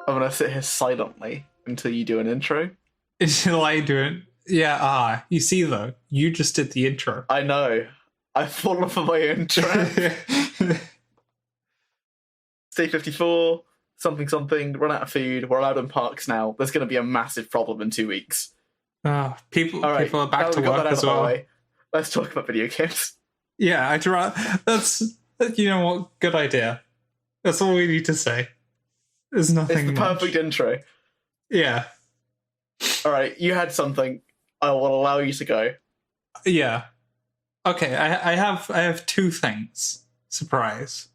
I'm gonna sit here silently until you do an intro. Shall I do it? Yeah, you see though, you just did the intro. I know. I've fallen for my own trap. Day 54, something, run out of food, we're allowed in parks now. There's going to be a massive problem in 2 weeks. People All right, are back now to we've got work that out as of the well. way. Let's talk about video games. Yeah, that's, you know what, good idea. That's all we need to say. There's nothing It's the perfect intro. Yeah. All right, you had something. I will allow you to go. Yeah. Okay, I have two things. Surprise.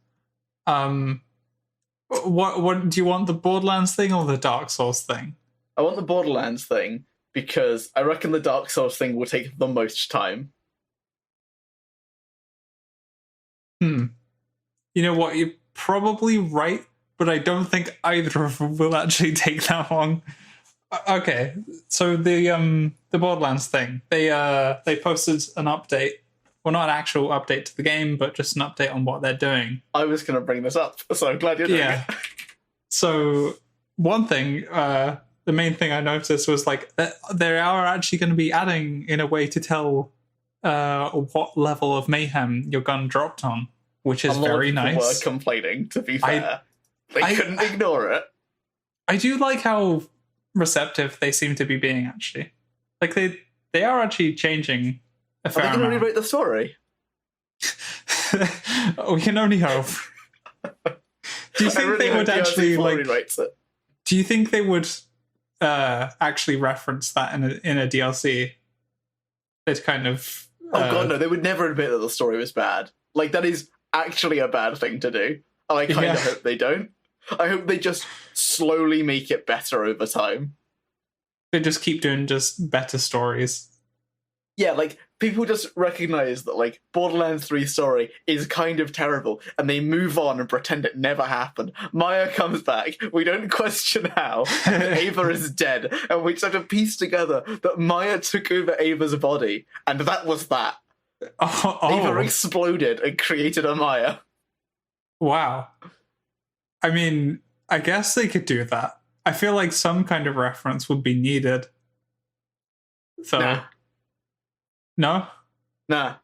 What do you want, the Borderlands thing or the Dark Souls thing? I want the Borderlands thing because I reckon the Dark Souls thing will take the most time. You know what, you're probably right, but I don't think either of them will actually take that long. Okay, so the Borderlands thing, they posted an update. Well, not an actual update to the game, but just an update on what they're doing. I was going to bring this up, so I'm glad you're doing it. So one thing, the main thing I noticed was like they are actually going to be adding in a way to tell what level of mayhem your gun dropped on, which is very nice. Were complaining, to be fair. They couldn't ignore it. I do like how receptive they seem to be being, actually. Like they are actually changing a fair amount. Are they going to rewrite the story? We can only hope. Do you think they would actually rewrites it? Do you think they would actually reference that in a DLC? It's kind of oh god, no! They would never admit that the story was bad. Like, that is actually a bad thing to do, and I kind of hope they don't. I hope they just slowly make it better over time. They just keep doing just better stories. Yeah, like, people just recognize that, like, Borderlands 3 story is kind of terrible, and they move on and pretend it never happened. Maya comes back, we don't question how, and Ava is dead, and we just have to piece together that Maya took over Ava's body, and that was that. Ava exploded and created a Maya. Wow. I mean, I guess they could do that. I feel like some kind of reference would be needed. So... Nah. No? Nah.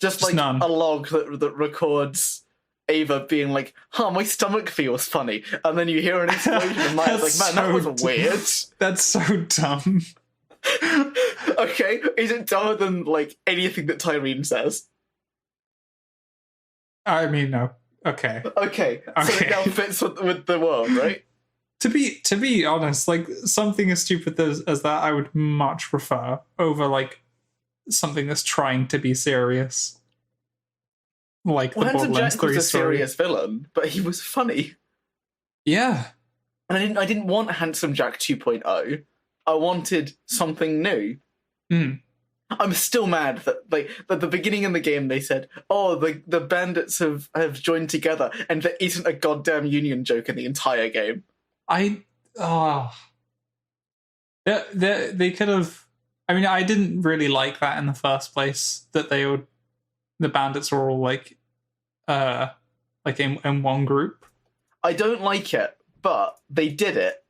Just like none. A log that records Ava being like, huh, my stomach feels funny. And then you hear an explosion and Maya's like, man, that was weird. That's so dumb. Okay, is it dumber than, like, anything that Tyrene says? I mean, no. Okay. Okay, so it now fits with the world, right? To be honest, like, something as stupid as that I would much prefer over, like, something that's trying to be serious. Like the Handsome Borderlands Jack 3 was a story. serious villain, but he was funny. Yeah. And I didn't want Handsome Jack 2.0. I wanted something new. I'm still mad that, like, at the beginning of the game they said, oh, the bandits have joined together, and there isn't a goddamn union joke in the entire game. They could have... I mean, I didn't really like that in the first place, that the bandits were all like in one group. I don't like it, but they did it,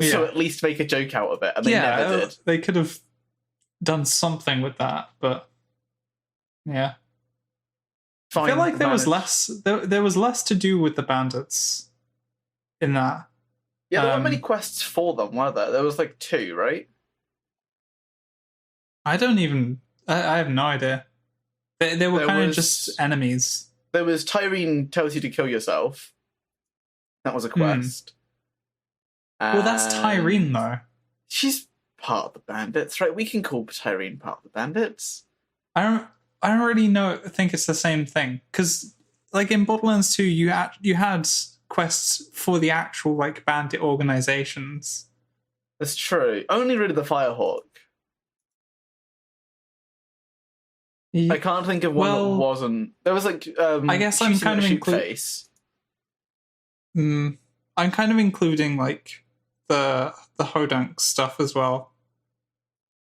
so at least make a joke out of it, and they never did. They could have done something with that, but yeah. Fine, I feel like there was less to do with the bandits in that. Yeah, there weren't many quests for them, were there? There was like 2, right? I have no idea. They were kind of just enemies. There was Tyrene tells you to kill yourself. That was a quest. Well, that's Tyrene, though. She's part of the bandits, right? We can call Tyrene part of the bandits. I don't really think it's the same thing. Because, like, in Borderlands 2, you had quests for the actual, like, bandit organizations. That's true. Only rid of the Firehawk. I can't think of one that wasn't. There was like I guess I'm kind of I'm kind of including like the Hodunk stuff as well.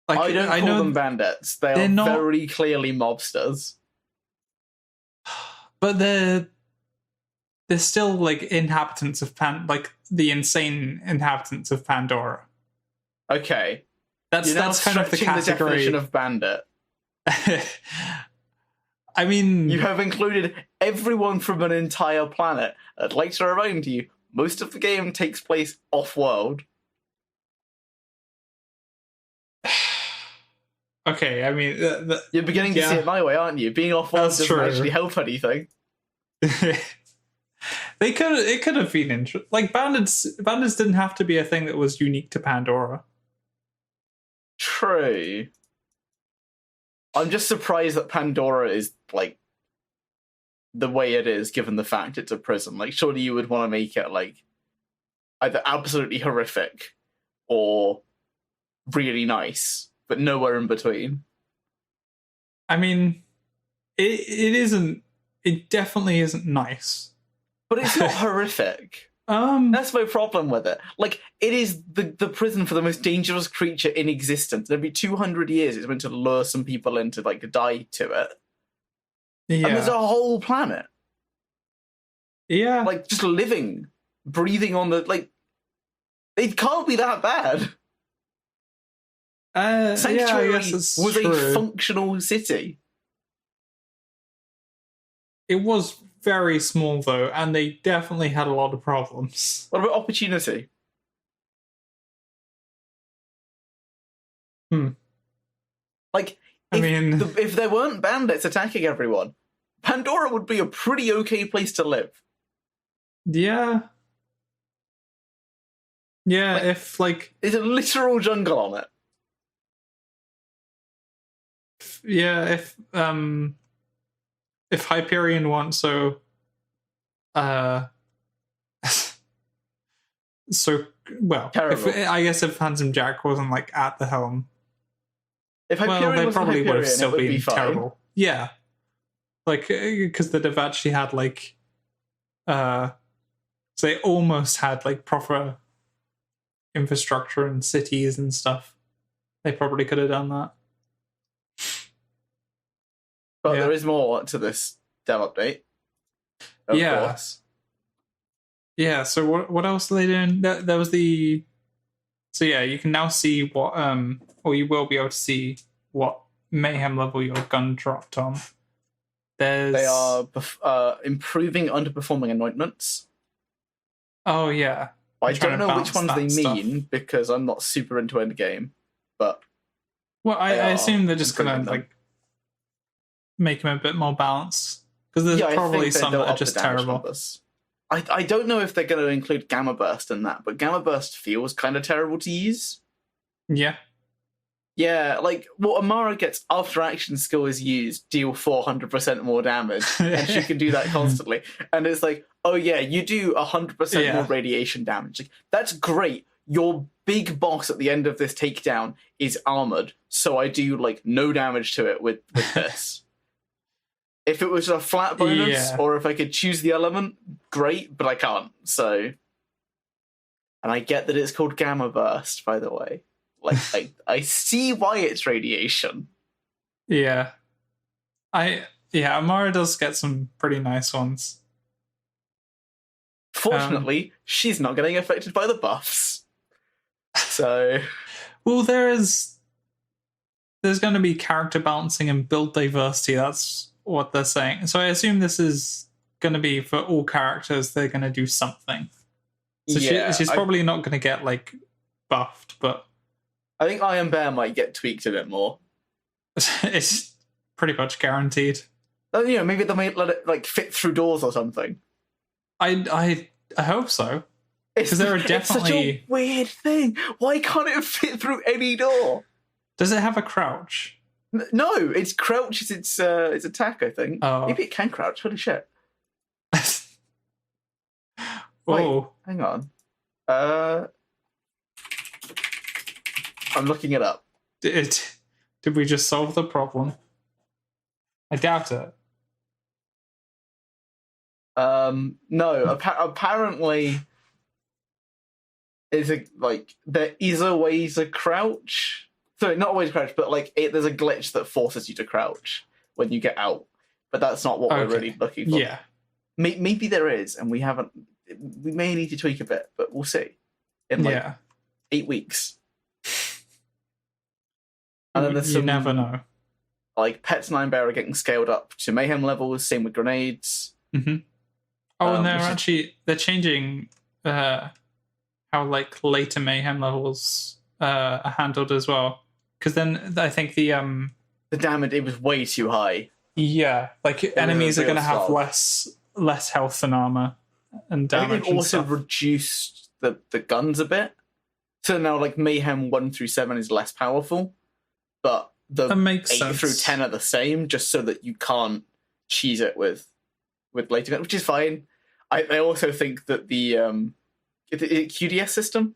Like, I don't call them bandits. They're not very clearly mobsters. But they're there's still like inhabitants of like the insane inhabitants of Pandora. Okay. That's kind of the category. The definition of bandit. I mean, you have included everyone from an entire planet. I'd like to remind you, most of the game takes place off-world. Okay, I mean, you're beginning to see it my way, aren't you? Being off-world doesn't actually help anything. It could have been interesting. Like bandits didn't have to be a thing that was unique to Pandora. True. I'm just surprised that Pandora is like the way it is, given the fact it's a prison. Like, surely you would want to make it like either absolutely horrific or really nice, but nowhere in between. I mean, it isn't. It definitely isn't nice. But it's not horrific. That's my problem with it. Like, it is the prison for the most dangerous creature in existence. Every 200 years, it's meant to lure some people in to, like, die to it. Yeah. And there's a whole planet. Yeah. Like, just living, breathing on the, like, it can't be that bad. Sanctuary was a functional city. It was very small, though, and they definitely had a lot of problems. What about opportunity? Like, if there weren't bandits attacking everyone, Pandora would be a pretty okay place to live. Yeah. Yeah, like, there's a literal jungle on it. Yeah, if Hyperion weren't so well, I guess if Handsome Jack wasn't like at the helm, they probably would have still been terrible. Yeah, like because they'd have actually had like so they almost had like proper infrastructure and cities and stuff. They probably could have done that. But there is more to this dev update. Of course. Yeah, so what else are they doing? There was the... So yeah, you can now see what... or you will be able to see what mayhem level your gun dropped on. They are improving underperforming anointments. Oh, yeah. I don't know which ones they mean, because I'm not super into endgame, but... Well, I assume they're just going to, like, make them a bit more balanced, because there's probably some that are just terrible. Numbers. I don't know if they're going to include Gamma Burst in that, but Gamma Burst feels kind of terrible to use. Yeah. Yeah, like, what Amara gets after action skill is used, deal 400% more damage, and she can do that constantly. And it's like, oh yeah, you do 100% more radiation damage. Like, that's great. Your big boss at the end of this takedown is armored, so I do, like, no damage to it with this. If it was a flat bonus, or if I could choose the element, great, but I can't, so... And I get that it's called Gamma Burst, by the way. Like, I see why it's radiation. Yeah. Amara does get some pretty nice ones. Fortunately, she's not getting affected by the buffs. So... Well, there's going to be character balancing and build diversity, that's what they're saying. So I assume this is going to be for all characters, they're going to do something. So she's probably not going to get, like, buffed, but... I think Iron Bear might get tweaked a bit more. It's pretty much guaranteed. You know, maybe they might let it, like, fit through doors or something. I hope so. Because there are definitely... It's such a weird thing. Why can't it fit through any door? Does it have a crouch? No, its crouch is its attack, I think. Oh. Maybe it can crouch. Holy shit. Wait, hang on. I'm looking it up. Did we just solve the problem? I doubt it. No, apparently there is a way to crouch. Sorry, not a way to crouch, but like there's a glitch that forces you to crouch when you get out. But that's not what we're really looking for. Yeah. maybe there is, and we haven't. We may need to tweak a bit, but we'll see. In 8 weeks. And then there's you never know. Like Pets and Iron Bear are getting scaled up to mayhem levels. Same with grenades. Mm-hmm. Oh, and they're changing how like later mayhem levels are handled as well. Because then I think the damage, it was way too high. Yeah, like enemies are going to have less health and armor and damage. I think they've also reduced the guns a bit. So now like mayhem 1 through 7 is less powerful, but the 8 through 10 are the same, just so that you can't cheese it with later guns, which is fine. I also think that the QDS system.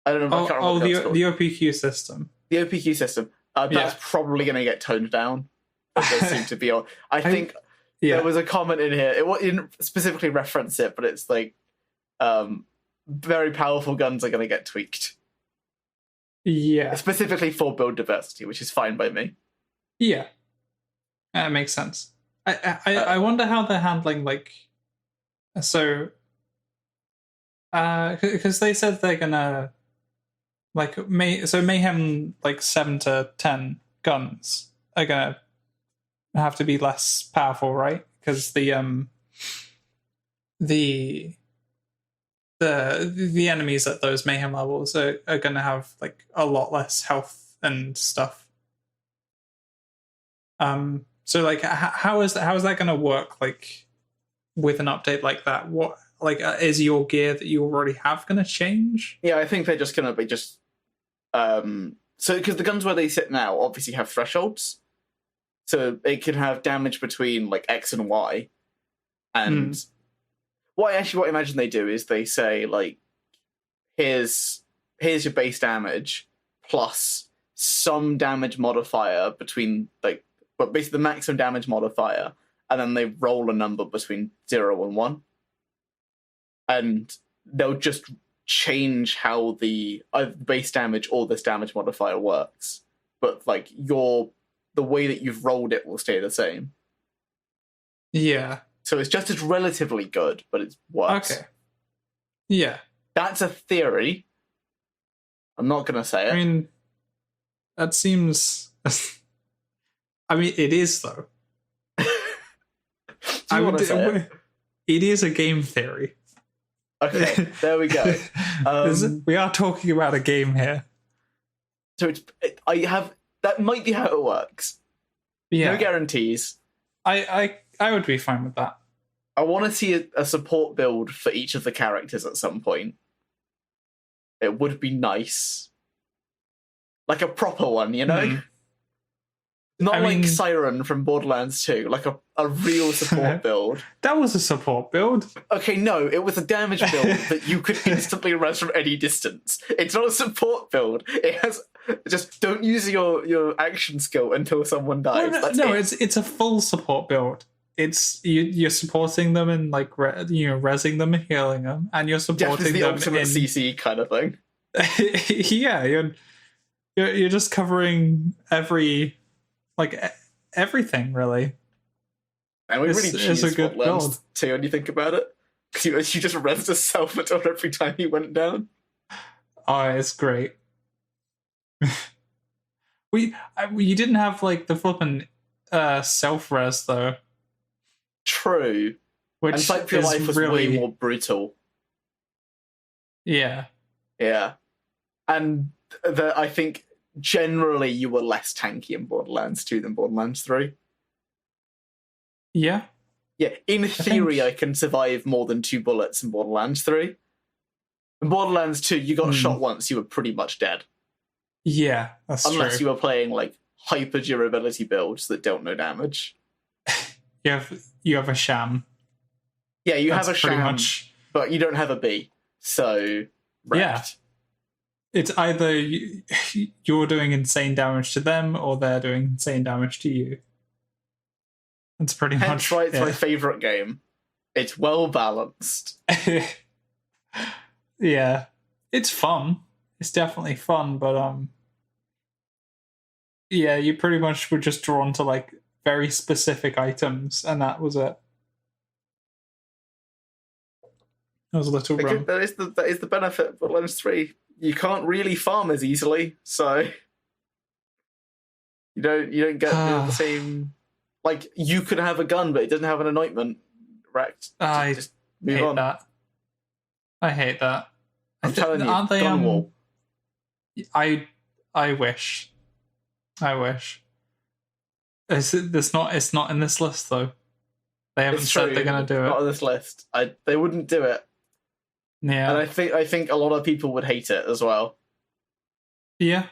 I don't know. I can't remember the OPQ system. The OPQ system. That's probably going to get toned down. It does seem to be on. I think there was a comment in here. It didn't specifically reference it, but it's like very powerful guns are going to get tweaked. Yeah. Specifically for build diversity, which is fine by me. Yeah. That makes sense. I wonder how they're handling, like... So... Because they said they're going to... Like, Mayhem, like, 7 to 10 guns are going to have to be less powerful, right? Because the enemies at those Mayhem levels are going to have, like, a lot less health and stuff. So, like, how is that going to work, like, with an update like that? What, like, is your gear that you already have going to change? Yeah, I think they're just going to be just... So, because the guns where they sit now obviously have thresholds. So it can have damage between, like, X and Y. And what I imagine they do is they say, like, here's your base damage plus some damage modifier between, like, but basically the maximum damage modifier, and then they roll a number between 0 and 1. And they'll just change how the base damage or this damage modifier works. But, like, the way that you've rolled it will stay the same. Yeah. So it's just as relatively good, but it works. Okay. Yeah. That's a theory. I'm not going to say it. I mean, that seems... I mean, it is, though. It is a game theory. Okay, there we go. We are talking about a game here. So that might be how it works. Yeah. No guarantees. I would be fine with that. I want to see a support build for each of the characters at some point. It would be nice. Like a proper one, you know? Not Siren from Borderlands 2, like a real support build. That was a support build. Okay, no, it was a damage build that you could instantly res from any distance. It's not a support build. It has... Just don't use your action skill until someone dies. It's a full support build. It's you're supporting them and, like, rezzing them and healing them, and you're supporting the them ultimate CC kind of thing. Yeah, you're just covering everything really. And we really choose a good build too when you think about it, because you just rezzed a Salvatore every time he went down. Oh, it's great. You didn't have, like, the flippin' self-res, though. True. Which and Fight for Your Life was really... way more brutal. Yeah. Yeah. And I think generally you were less tanky in Borderlands 2 than Borderlands 3. Yeah. Yeah, in theory I can survive more than 2 bullets in Borderlands 3. In Borderlands 2, you got shot once, you were pretty much dead. Yeah, that's true. Unless you were playing, like, hyper durability builds that don't know damage. You have a sham. Yeah, you have a sham, but you don't have a B. So, wrecked. Yeah. It's either you're doing insane damage to them, or they're doing insane damage to you. That's pretty much... Hence why it's my favourite game. It's well balanced. Yeah. It's fun. It's definitely fun, but yeah, you pretty much were just drawn to, like, very specific items, and that was it. It was a little wrong. That is the benefit of Borderlands 3. You can't really farm as easily, so you don't get the same. Like, you could have a gun, but it doesn't have an anointment. Wrecked. I Just move hate on. that. I hate that. I'm telling you, aren't they? gun wall. I wish. It's not in this list though. They haven't said they're going to do it. Not on this list. They wouldn't do it. Yeah, and I think a lot of people would hate it as well. Yeah.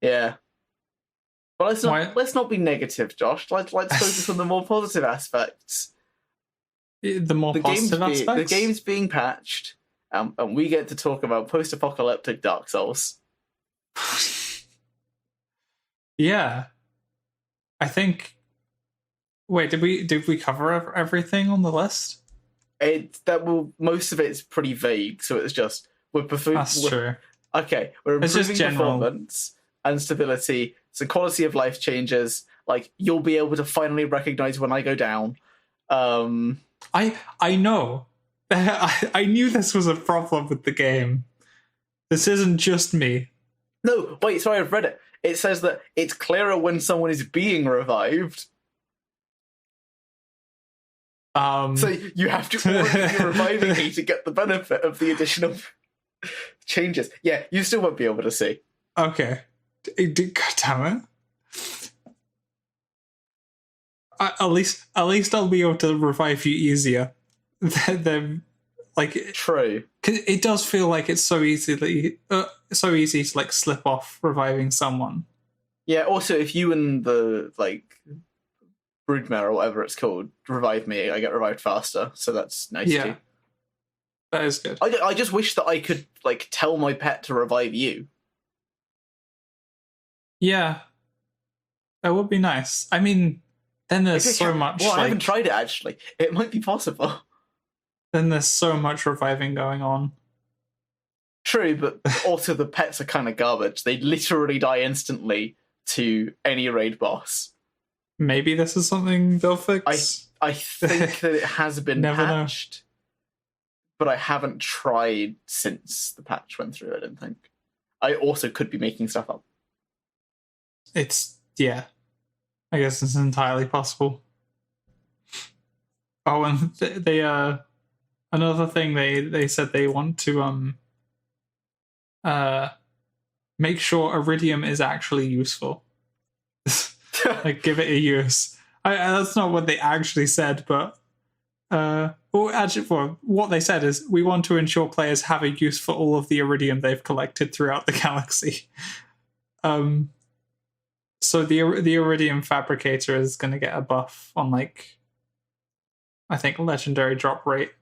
But let's not be negative, Josh. Let's focus on the more positive aspects. The more positive aspects. The game's being patched, and we get to talk about post-apocalyptic Dark Souls. Yeah, I think. Wait, did we cover everything on the list? Most of it's pretty vague, so it's just That's true. Okay, we're improving performance and stability, so quality of life changes. Like, you'll be able to finally recognize when I go down. I know. I knew this was a problem with the game. This isn't just me. No, wait, sorry, I've read it. It says that it's clearer when someone is being revived. So you have to already be reviving me to get the benefit of the additional changes. Yeah, you still won't be able to see. Okay. God damn it. At least I'll be able to revive you easier. Than true. Cause it does feel like it's so easy to like slip off reviving someone. Yeah. Also, if you and the broodmare or whatever it's called revive me, I get revived faster. So that's nice too. That is good. I just wish that I could tell my pet to revive you. Yeah, that would be nice. I mean, then there's so much. Well, I haven't tried it actually. It might be possible. Then there's so much reviving going on. True, but also the pets are kind of garbage. They literally die instantly to any raid boss. Maybe this is something they'll fix. I think that it has been patched, but I haven't tried since the patch went through. I don't think. I also could be making stuff up. I guess it's entirely possible. Oh, and they another thing they said they want to make sure Iridium is actually useful. Like, give it a use. That's not what they actually said, but what they said is we want to ensure players have a use for all of the Iridium they've collected throughout the galaxy. So the Iridium Fabricator is going to get a buff on I think legendary drop rate,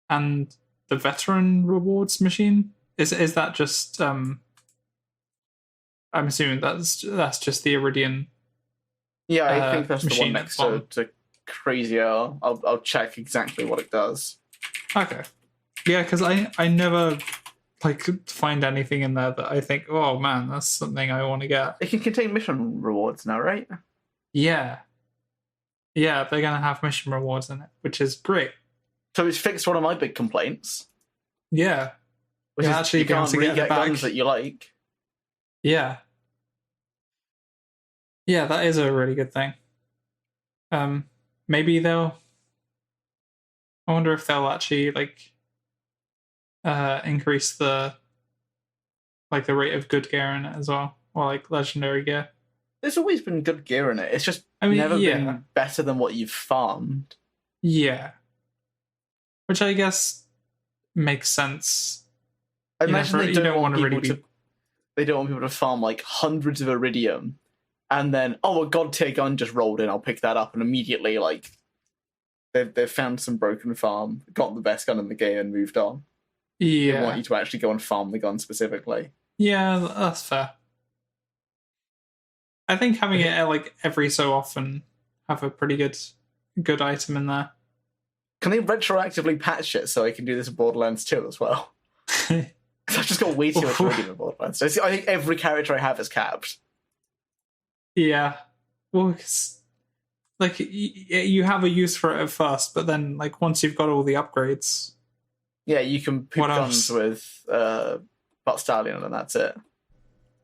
and the veteran rewards machine is that just I'm assuming that's just the Iridium. Yeah, I think that's the one next to Crazier. I'll check exactly what it does. Okay. Yeah, because I never find anything in there that I think, oh man, that's something I want to get. It can contain mission rewards now, right? Yeah. Yeah, they're going to have mission rewards in it, which is great. So it's fixed one of my big complaints. Yeah. Which is actually you can't really get guns that you like. Yeah. Yeah, that is a really good thing. Maybe I wonder if they'll actually increase the the rate of good gear in it as well, or legendary gear. There's always been good gear in it. It's just never been better than what you've farmed. Yeah. Which I guess makes sense. I imagine they don't want people to farm hundreds of Iridium, and then a god tier gun just rolled in. I'll pick that up, and immediately they've found some broken farm, got the best gun in the game, and moved on. Yeah, they want you to actually go and farm the gun specifically. Yeah, that's fair. I think having it every so often have a pretty good item in there. Can they retroactively patch it so I can do this in Borderlands 2 as well? Because I've just got way too much Iridium in Borderlands. So I think every character I have is capped. Yeah, Well, like you have a use for it at first, but then like once you've got all the upgrades, Yeah, you can poop What guns else? with Butt Stallion, and that's it.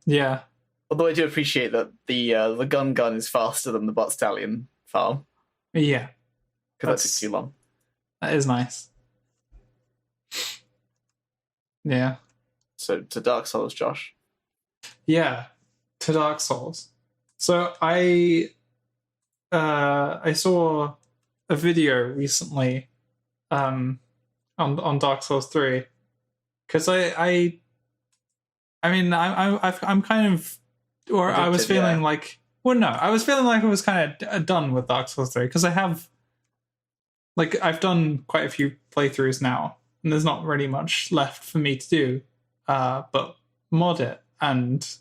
yeah, Although I do appreciate that the gun is faster than the Butt Stallion farm, yeah, because that took too long. that is nice. Yeah, So to Dark Souls, Josh. yeah, to Dark Souls. So I saw a video recently on Dark Souls 3 because I'm kind of, or I was Addicted, feeling yeah. like, well, no, I was feeling like I was kind of done with Dark Souls 3 because I've done quite a few playthroughs now, and there's not really much left for me to do, but mod it and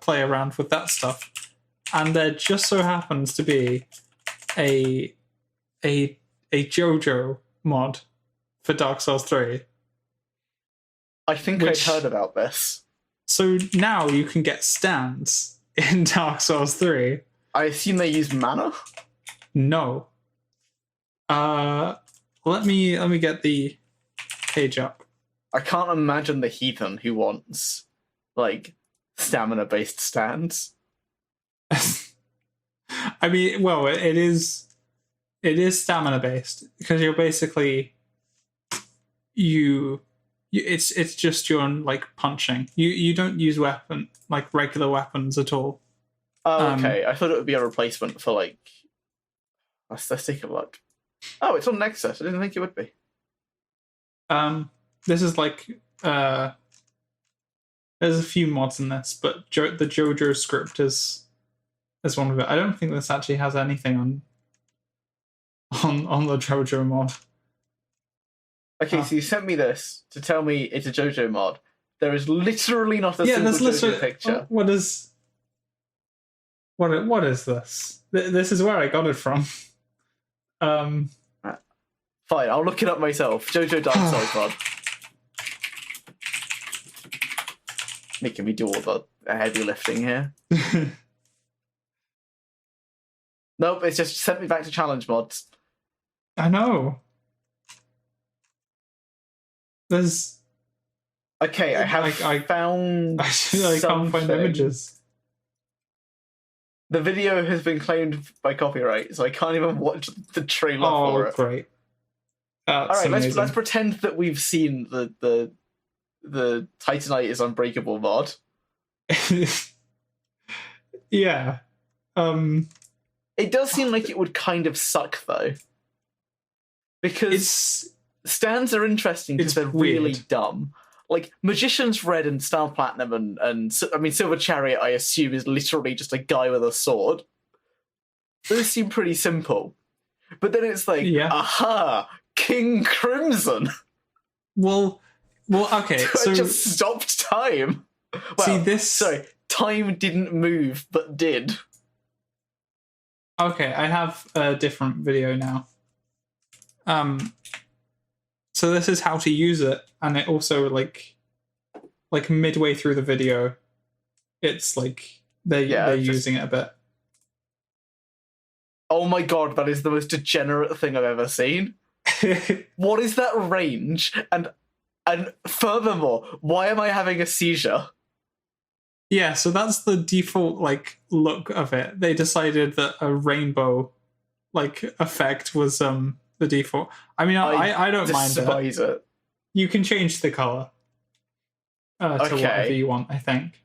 play around with that stuff. And there just so happens to be a JoJo mod for Dark Souls 3. I think Which- I'd heard about this. So now you can get stands in Dark Souls 3. I assume they use mana? No. Let me get the page up. I can't imagine the heathen who wants, like, stamina-based stands. I mean, well, it is stamina based because you're basically it's just your like punching. You don't use regular weapons at all. Oh, okay. I thought it would be a replacement for, like... Let's take a look. Oh, it's on Nexus. I didn't think it would be. This is like there's a few mods in this, but the JoJo script is one of it. I don't think this actually has anything on the JoJo mod. Okay, so you sent me this to tell me it's a JoJo mod. There is literally not a single JoJo picture. What is this? This is where I got it from. Fine, I'll look it up myself. JoJo Dark Souls mod. Making me do all the heavy lifting here. Nope, it's just sent me back to challenge mods. I know. There's Okay, I have found. I can't find something. images. The video has been claimed by copyright, so I can't even watch the trailer for it. Great. All right, let's pretend that we've seen the Titanite is Unbreakable mod. Yeah. It does seem like it would kind of suck though, because stands are interesting because they're really dumb. Like Magician's Red and Star Platinum and I mean Silver Chariot, I assume is literally just a guy with a sword. Those seem pretty simple, but then it's like, aha, King Crimson. Well, okay. So I just stopped time. Well, see this. Sorry, time didn't move, but did. Okay, I have a different video now. So this is how to use it, and it also like midway through the video, it's like they're using it a bit. Oh my god, that is the most degenerate thing I've ever seen. What is that range? And furthermore, why am I having a seizure? Yeah, so that's the default like look of it. They decided that a rainbow like effect was the default. I mean, I don't mind it. You can change the color to whatever you want, I think.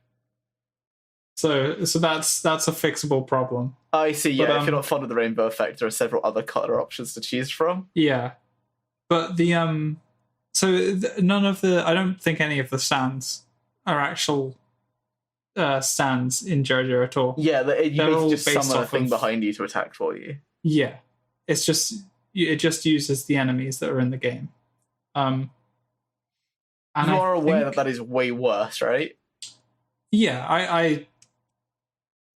So that's a fixable problem. I see. Yeah, if you're not fond of the rainbow effect, there are several other color options to choose from. Yeah, but the none of the I don't think any of the stands are actual stands in JoJo at all. Yeah, you basically just based summon a off thing of- behind you to attack for you. Yeah, it just uses the enemies that are in the game. And you are aware that is way worse, right? Yeah,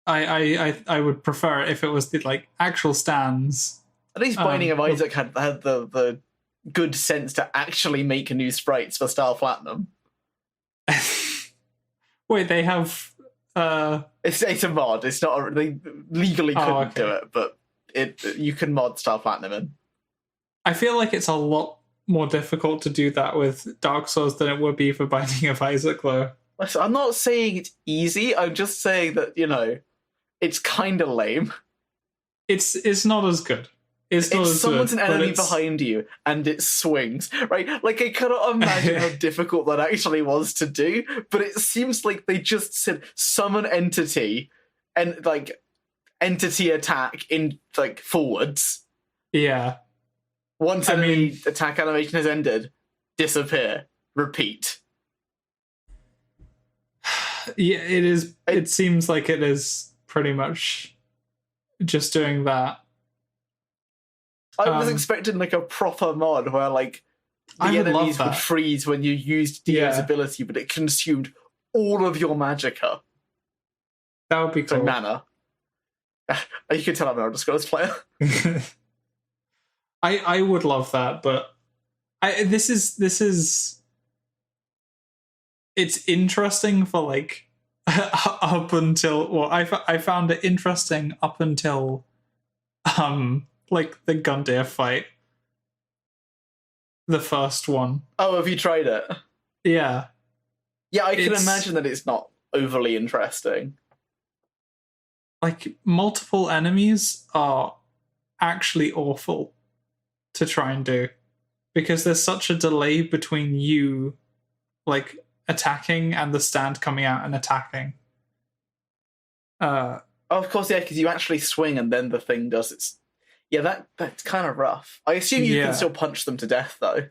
I would prefer it if it was the like actual stands. At least Binding of Isaac had the good sense to actually make new sprites for Star Platinum. Wait, they have It's a mod. It's not. They legally couldn't okay. do it, but you can mod Star Platinum in. I feel like it's a lot more difficult to do that with Dark Souls than it would be for Binding of Isaac, though. Listen, I'm not saying it's easy. I'm just saying that it's kind of lame. It's not as good. It's not as someone's good, an enemy behind you and it swings, right? Like, I cannot imagine how difficult that actually was to do, but it seems like they just said summon entity and, like, entity attack in, like, forwards. Yeah. Once enemy attack animation has ended, disappear, repeat. Yeah, it is. It seems like it is pretty much just doing that. I was expecting like a proper mod where like the enemies would freeze when you used Dio's ability, but it consumed all of your magicka. That would be cool. So mana. You can tell I'm an undisclosed player. I would love that, but this is it's interesting for like up until I found it interesting up until like the Gundyr fight, the first one. Oh, have you tried it? Yeah. Yeah, I can imagine that it's not overly interesting. Like, multiple enemies are actually awful to try and do, because there's such a delay between you, like, attacking and the stand coming out and attacking. Of course, yeah, because you actually swing and then the thing does its... Yeah, that's kind of rough. I assume you can still punch them to death, though.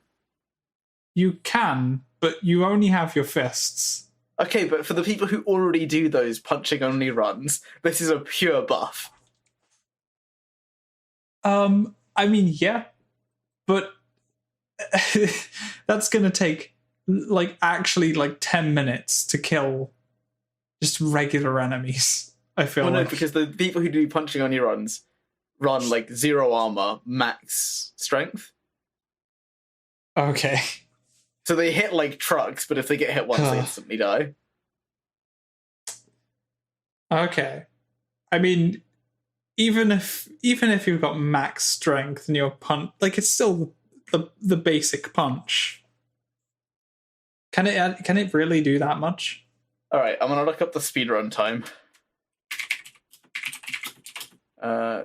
You can, but you only have your fists. Okay, but for the people who already do those punching-only runs, this is a pure buff. I mean, yeah, but that's going to take, like, actually, like, 10 minutes to kill just regular enemies, I feel like. No, because the people who do punching-only runs run, like, 0 armor, max strength. Okay. So they hit, like, trucks, but if they get hit once, they instantly die. Okay. I mean, even if you've got max strength and your punch, like, it's still the basic punch. Can it really do that much? All right, I'm gonna look up the speedrun time.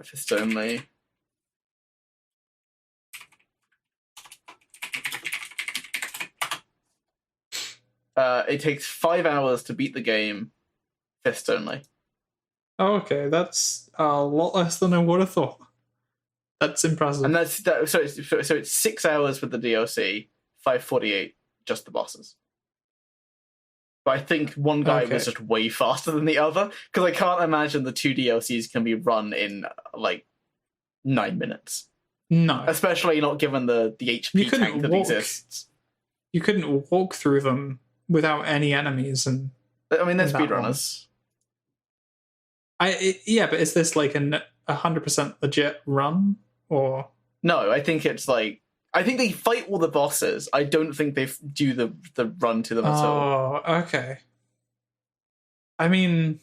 Fist only. It takes 5 hours to beat the game, fist only. Oh, okay, that's a lot less than I would have thought. That's impressive. And so it's 6 hours with the DLC, 548 just the bosses. But I think one guy was just way faster than the other, because I can't imagine the 2 DLCs can be run in, like, 9 minutes. No. Especially not given the HP tank that exists. You couldn't walk through them without any enemies. And I mean, they're speedrunners. Yeah, but is this like a 100% legit run? Or no, I think it's like... I think they fight all the bosses. I don't think they do the run to them at all. Oh, okay. I mean,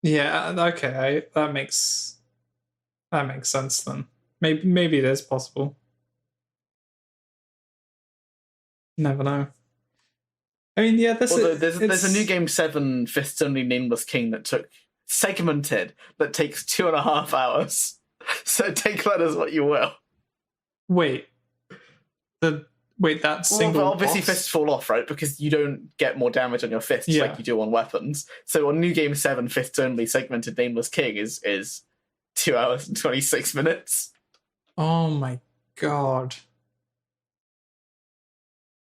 yeah, okay. That makes sense then. Maybe it is possible. Never know. I mean, yeah, there's a new game 7 Fists Only Nameless King that took segmented that takes 2.5 hours. So take that as what you will. Wait, that single. Well, obviously boss? fists fall off, right? Because you don't get more damage on your fists like you do on weapons. So on New Game 7, Fists Only Segmented Nameless King is 2 hours and 26 minutes. Oh my god.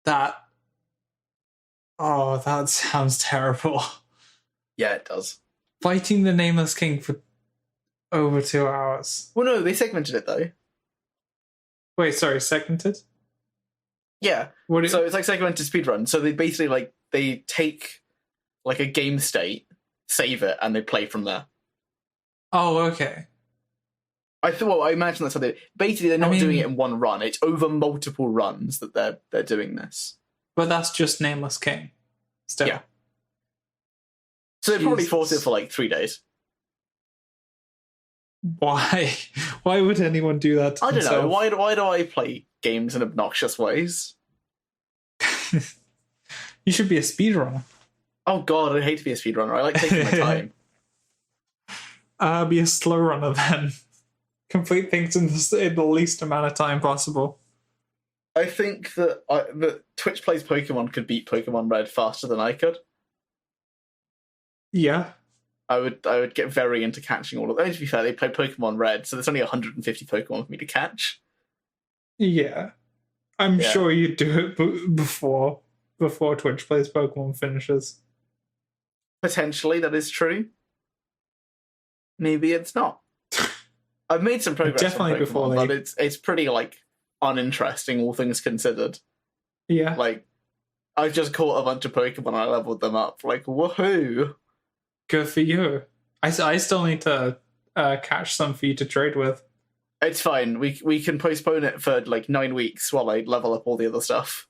That sounds terrible. Yeah, it does. Fighting the Nameless King for over 2 hours. Well, no, they segmented it, though. Wait, sorry, segmented? Yeah. So it's like segmented speedrun. So they basically, they take, a game state, save it, and they play from there. Oh, okay. I imagine that's how they... Basically, they're not doing it in one run. It's over multiple runs that they're doing this. But that's just Nameless King. Still. Yeah. So they probably Jesus. fought it for like 3 days. Why? Why would anyone do that to I don't know. themselves? Why do I play games in obnoxious ways? You should be a speedrunner. Oh god, I hate to be a speedrunner. I like taking my time. Be a slow runner then. Complete things in the least amount of time possible. I think that Twitch Plays Pokemon could beat Pokemon Red faster than I could. Yeah. I would get very into catching all of them. To be fair, they play Pokemon Red, so there's only 150 Pokemon for me to catch. Yeah. I'm Yeah. sure you'd do it before Twitch Plays Pokemon finishes. Potentially, that is true. Maybe it's not. I've made some progress Definitely on before Pokemon, they- but it's pretty like uninteresting, all things considered. Yeah. Like, I just caught a bunch of Pokemon and I leveled them up. Like, woohoo! Good for you. I still need to catch some for you to trade with. It's fine. We can postpone it for like 9 weeks while I level up all the other stuff.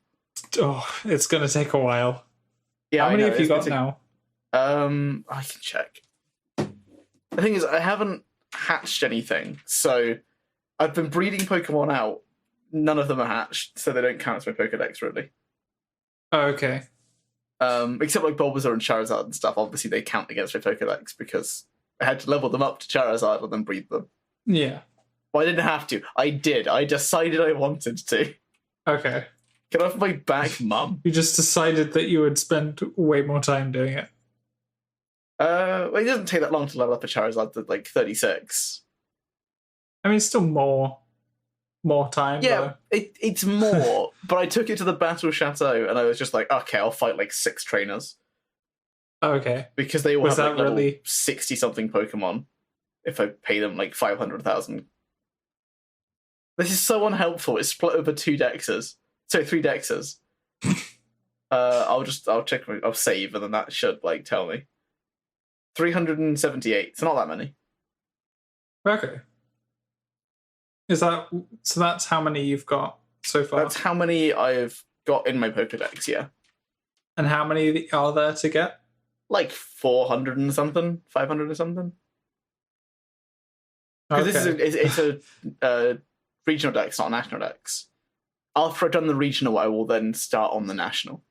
Oh, it's going to take a while. Yeah, How many I know, have you it's got gonna now? I can check. The thing is, I haven't hatched anything, so I've been breeding Pokemon out. None of them are hatched, so they don't count as my Pokedex, really. Oh, okay. Except like Bulbasaur and Charizard and stuff. Obviously, they count against my Pokedex because I had to level them up to Charizard and then breed them. Yeah. Well, I didn't have to. I did. I decided I wanted to. Okay. Get off my back, Mum. You just decided that you would spend way more time doing it. Well, it doesn't take that long to level up a Charizard to like 36. I mean, it's still more time. Yeah, it's more, but I took it to the Battle Chateau and I was just like, okay, I'll fight like 6 trainers. Though. Okay. Because they will Was have like that level really- 60-something Pokemon if I pay them like 500,000. This is so unhelpful. It's split over 2 dexes. Sorry, 3 dexes. I'll check, I'll save, and then that should like tell me. 378. It's not that many. Okay. Is that so? That's how many you've got so far. That's how many I've got in my Pokedex, yeah. And how many are there to get? Like 400 and something, 500 or something. Because it's a regional dex, not a national dex. After I've done the regional, I will then start on the national.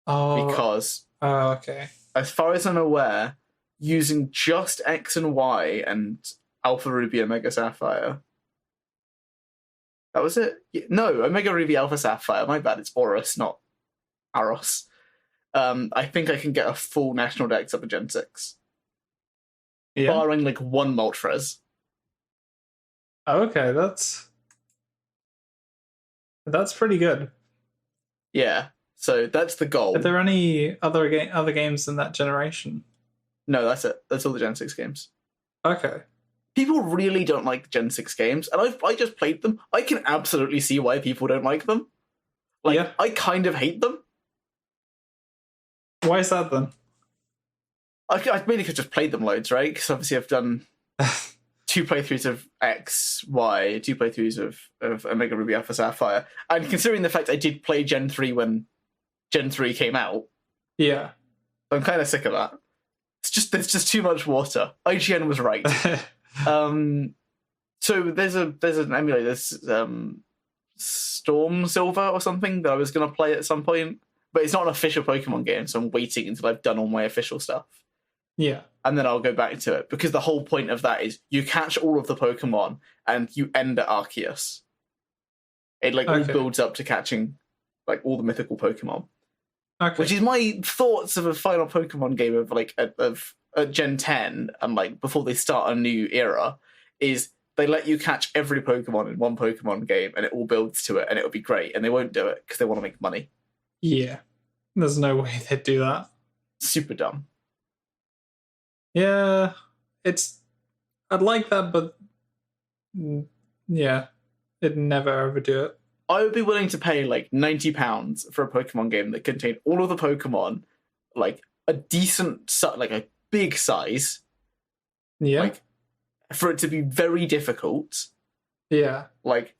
Oh. Because, Oh, okay. as far as I'm aware, using just X and Y and Alpha Ruby, Omega Sapphire. That was it? No, Omega Ruby, Alpha Sapphire. My bad, it's Oros, not Aros. I think I can get a full national dex up to Gen 6. Yeah. Barring like 1 Moltres. Okay, that's pretty good. Yeah, so that's the goal. Are there any other games in that generation? No, that's it. That's all the Gen 6 games. Okay. People really don't like Gen 6 games, and I just played them. I can absolutely see why people don't like them. Like, Yeah. I kind of hate them. Why is that then? I mainly could just played them loads, right? Because obviously I've done 2 playthroughs of X, Y, 2 playthroughs of Omega Ruby Alpha Sapphire. And considering the fact I did play Gen 3 when Gen 3 came out, Yeah. I'm kind of sick of that. There's just too much water. IGN was right. So there's an emulator, there's Storm Silver or something that I was going to play at some point, but it's not an official Pokemon game, so I'm waiting until I've done all my official stuff. Yeah. And then I'll go back to it, because the whole point of that is you catch all of the Pokemon and you end at Arceus. It all Okay. builds up to catching like all the mythical Pokemon, Okay. which is my thoughts of a final Pokemon game of like of Gen 10 and like before they start a new era is they let you catch every Pokemon in one Pokemon game and it all builds to it and it'll be great, and they won't do it because they want to make money. Yeah. There's no way they'd do that. Super dumb. Yeah. I'd like that, but yeah, it'd never overdo it. I would be willing to pay like £90 for a Pokemon game that contained all of the Pokemon, like a decent, like a big size, Yeah. like for it to be very difficult, Yeah. like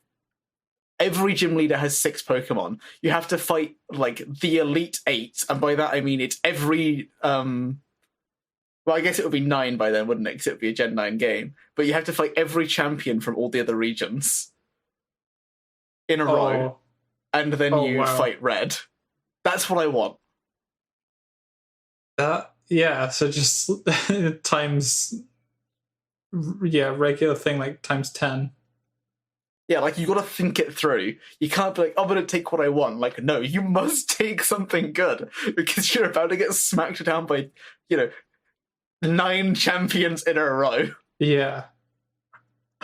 every gym leader has 6 Pokemon. You have to fight like the Elite 8, and by that I mean it's every well, I guess it would be 9 by then, wouldn't it? Because it would be a Gen 9 game. But you have to fight every champion from all the other regions in a row, and then you fight Red. That's what I want. Yeah, so just times, regular thing, like times 10. Yeah, like, you gotta think it through. You can't be like, I'm gonna take what I want. Like, no, you must take something good, because you're about to get smacked down by, 9 champions in a row. Yeah.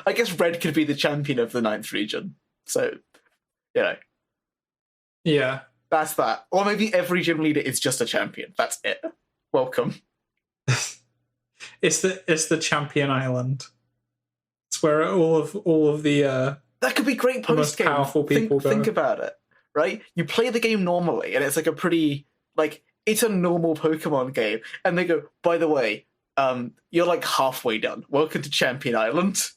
I guess Red could be the champion of the 9th region. So, Yeah. That's that. Or maybe every gym leader is just a champion. That's it. Welcome. It's the Champion Island. It's where all of the that could be great post game. Powerful people think about it, right? You play the game normally, and it's like a pretty it's a normal Pokemon game, and they go, by the way, you're like halfway done. Welcome to Champion Island.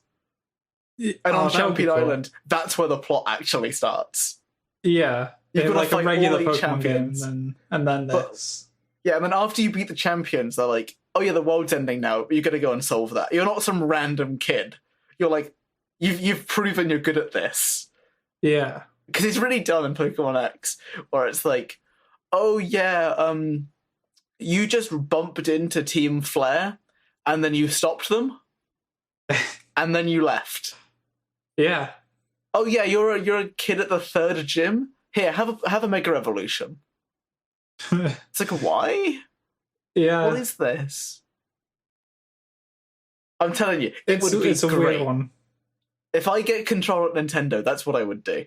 And on Champion Island, that's where the plot actually starts. Yeah. You've got to fight a regular all these Pokemon champions. game, and then this. Yeah, and then after you beat the champions, they're like, oh yeah, the world's ending now. You're going to go and solve that. You're not some random kid. You're like, you've proven you're good at this. Yeah. Because it's really dumb in Pokemon X, where it's like, oh yeah, you just bumped into Team Flare, and then you stopped them, and then you left. Yeah. Oh yeah, you're a kid at the 3rd gym. Here, have a Mega Evolution. It's like, why? Yeah. What is this? I'm telling you, it would be it's a great. Weird one. If I get control at Nintendo, that's what I would do.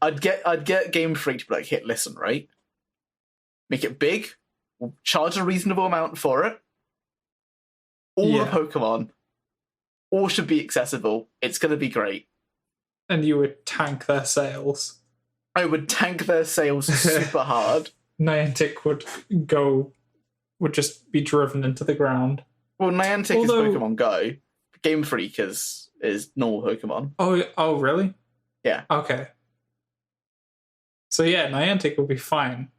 I'd get Game Freak to be like, hey, listen, right? Make it big. We'll charge a reasonable amount for it. All the Pokemon. All should be accessible. It's going to be great. And you would tank their sales. I would tank their sales super hard. Niantic would just be driven into the ground. Well, Niantic is Pokemon Go. Game Freak is normal Pokemon. Oh, really? Yeah. Okay. So yeah, Niantic will be fine.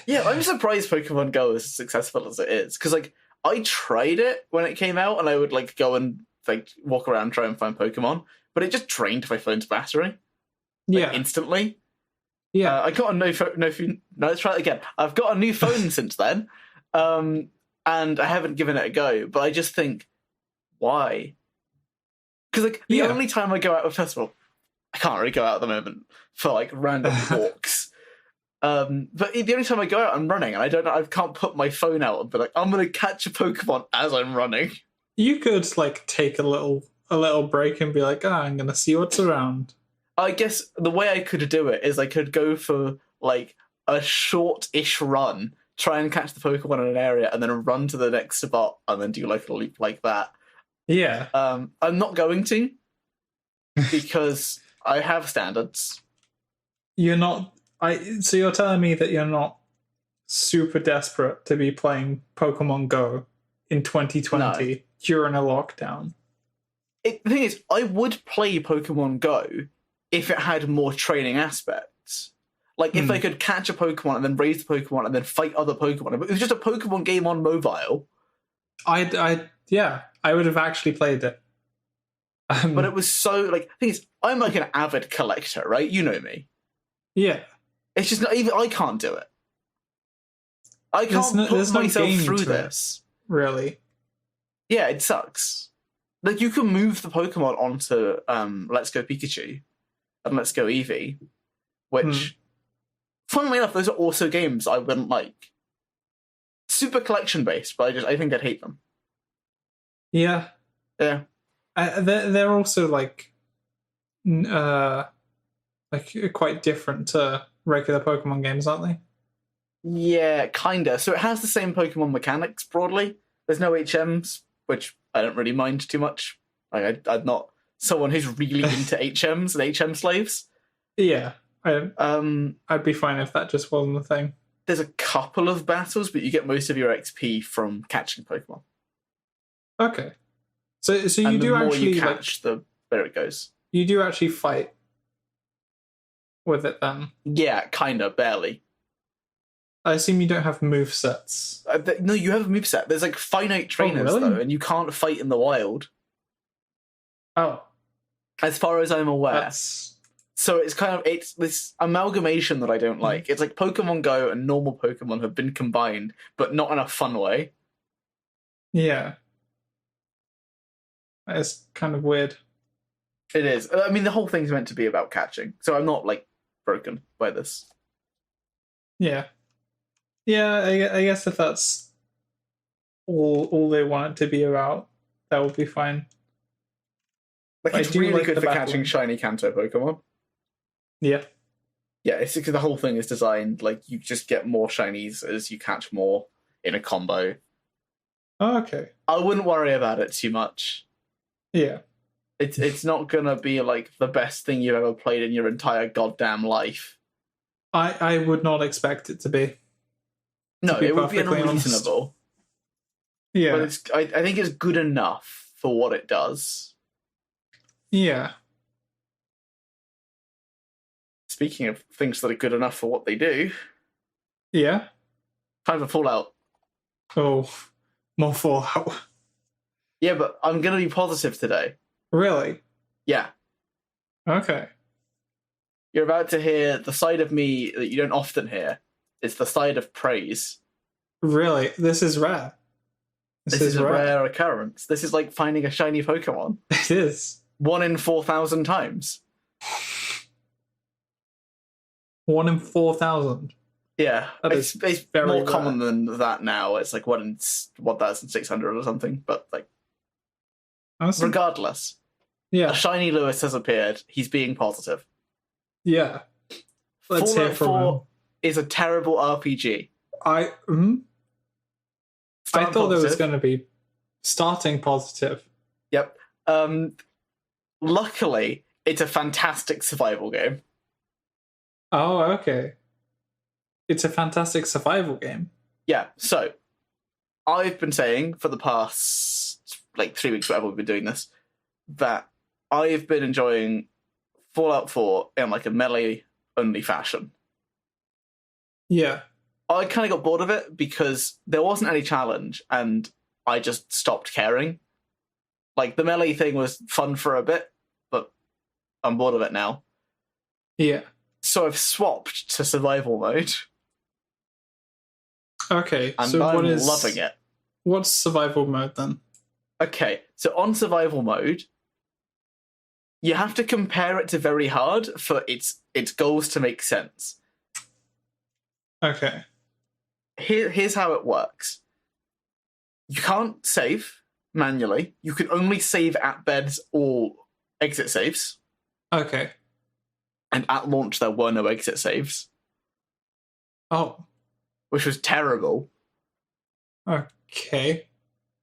Yeah, I'm surprised Pokemon Go is as successful as it is. Because, I tried it when it came out, and I would, go and, walk around and try and find Pokemon. But it just drained my phone's battery. Instantly. Yeah. I got a no, let's try it again. I've got a new phone since then. And I haven't given it a go. But I just think, why? Because, the only time I go out with Festival, I can't really go out at the moment for, random walks. But the only time I go out, I'm running, and I can't put my phone out and be like, I'm going to catch a Pokemon as I'm running. You could, take a little break and be like, I'm going to see what's around. I guess the way I could do it is I could go for, a short-ish run, try and catch the Pokemon in an area, and then run to the next spot, and then do, a leap like that. Yeah. I'm not going to, because I have standards. You're not... So you're telling me that you're not super desperate to be playing Pokemon Go in 2020 during a lockdown? The thing is, I would play Pokemon Go if it had more training aspects. If I could catch a Pokemon and then raise the Pokemon and then fight other Pokemon. If it was just a Pokemon game on mobile. I would have actually played it. But it was so, the thing is, I'm an avid collector, right? You know me. Yeah. It's just not even, I can't do it. I can't put myself through this. Really? Yeah, it sucks. You can move the Pokemon onto Let's Go Pikachu and Let's Go Eevee, which, funnily enough, those are also games I wouldn't like. Super collection-based, but I think I'd hate them. Yeah. Yeah. They're also, quite different to regular Pokemon games, aren't they? Yeah, kinda. So it has the same Pokemon mechanics, broadly. There's no HMs, which I don't really mind too much. I'm not someone who's really into HMs and HM slaves. Yeah. I'd be fine if that just wasn't a thing. There's a couple of battles, but you get most of your XP from catching Pokemon. Okay. So you do actually you catch, the better it goes. you do actually fight with it then. Yeah, kind of, barely. I assume you don't have movesets. No, you have a moveset. There's like finite trainers really? though, and you can't fight in the wild, Oh, as far as I'm aware. that's So it's this amalgamation that I don't like. It's like Pokemon Go and normal Pokemon have been combined, but not in a fun way. yeah. It's kind of weird. It is. I mean, the whole thing's meant to be about catching, so I'm not like broken by this. Yeah. Yeah, I guess if that's all they want it to be about, that would be fine. Like, I it's do really like good the for battling. catching shiny Kanto Pokemon. Yeah. Yeah, it's because the whole thing is designed like you just get more shinies as you catch more in a combo. Oh, okay. I wouldn't worry about it too much. Yeah. It's not gonna be like the best thing you've ever played in your entire goddamn life. I would not expect it to be. No, be it would be perfectly honest. unreasonable. Yeah. But I think it's good enough for what it does. Yeah. Speaking of things that are good enough for what they do, Yeah. kind of a Fallout. Oh, more Fallout. Yeah, but I'm gonna be positive today. Really? Yeah. Okay. You're about to hear the side of me that you don't often hear. It's the side of praise. Really? This is rare. This is a rare occurrence. This is like finding a shiny Pokemon. It is. 1 in 4,000 times. 1 in 4,000. Yeah, That it's very more rare. common than that now. It's like 1 in 1,600 or something. But like, Awesome. regardless, Yeah. a shiny Lewis has appeared. He's being positive. Yeah. Let's hear Fallout from 4 him. is a terrible RPG. I Start thought there was positive. going to be starting positive. Yep. Luckily, it's a fantastic survival game. Oh, okay. It's a fantastic survival game. Yeah, so I've been saying for the past like 3 weeks, whatever we've been doing this, that I've been enjoying Fallout 4 in like a melee-only fashion. Yeah. I kind of got bored of it because there wasn't any challenge, and I just stopped caring. Like, the melee thing was fun for a bit, but I'm bored of it now. Yeah. So I've swapped to survival mode, Okay. and So I'm what is loving it. What's survival mode then? Okay, so on survival mode, you have to compare it to very hard for its goals to make sense. Okay. Here's how it works. You can't save manually. You can only save at beds or exit saves. Okay. And at launch, there were no exit saves, Oh. which was terrible. Okay.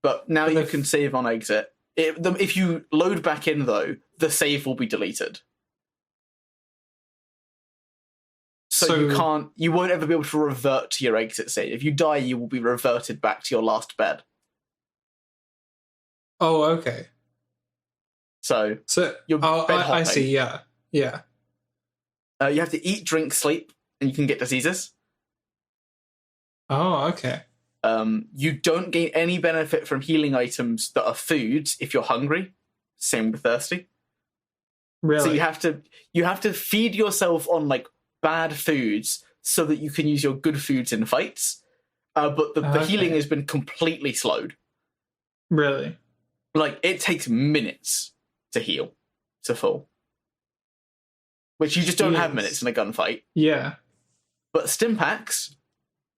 But now But you if- can save on exit. If you load back in, though, the save will be deleted. So you won't ever be able to revert to your exit save. If you die, you will be reverted back to your last bed. Oh, okay. So So You're bed I hopping. see. Yeah. Yeah. you have to eat, drink, sleep, and you can get diseases. Oh, okay. You don't gain any benefit from healing items that are foods if you're hungry. Same with thirsty. Really? So you have to feed yourself on like bad foods so that you can use your good foods in fights. But the Okay. healing has been completely slowed. Really? Like, it takes minutes to heal to full, which you just don't have Jeez. minutes in a gunfight. Yeah. But stim packs,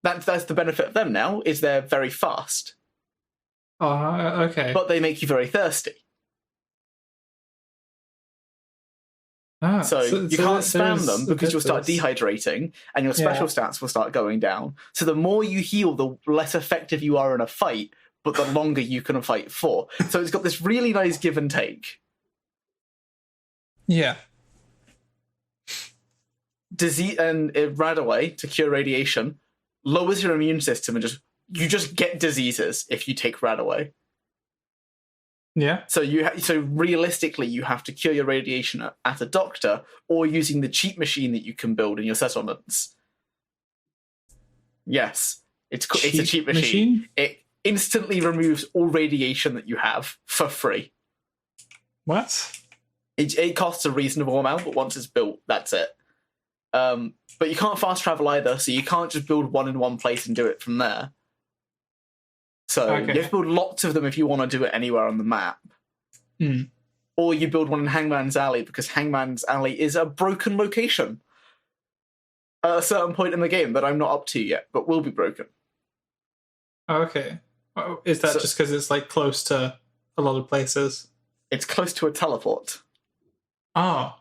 that's the benefit of them now, is they're very fast, Oh, okay. but they make you very thirsty. So you can't spam them because you'll start dehydrating and your special stats will start going down. So the more you heal, the less effective you are in a fight, but the longer you can fight for. So it's got this really nice give and take. Yeah. Disease and Radaway to cure radiation lowers your immune system and you just get diseases if you take Radaway. Yeah. So realistically, you have to cure your radiation at a doctor or using the cheat machine that you can build in your settlements. Yes, it's a cheat machine. It instantly removes all radiation that you have for free. What? It costs a reasonable amount, but once it's built, that's it. But you can't fast travel either, so you can't just build one in one place and do it from there. So you have to build lots of them if you want to do it anywhere on the map. Mm. Or you build one in Hangman's Alley, because Hangman's Alley is a broken location at a certain point in the game that I'm not up to yet, but will be broken. Okay. Is that just because it's like close to a lot of places? It's close to a teleport. Oh.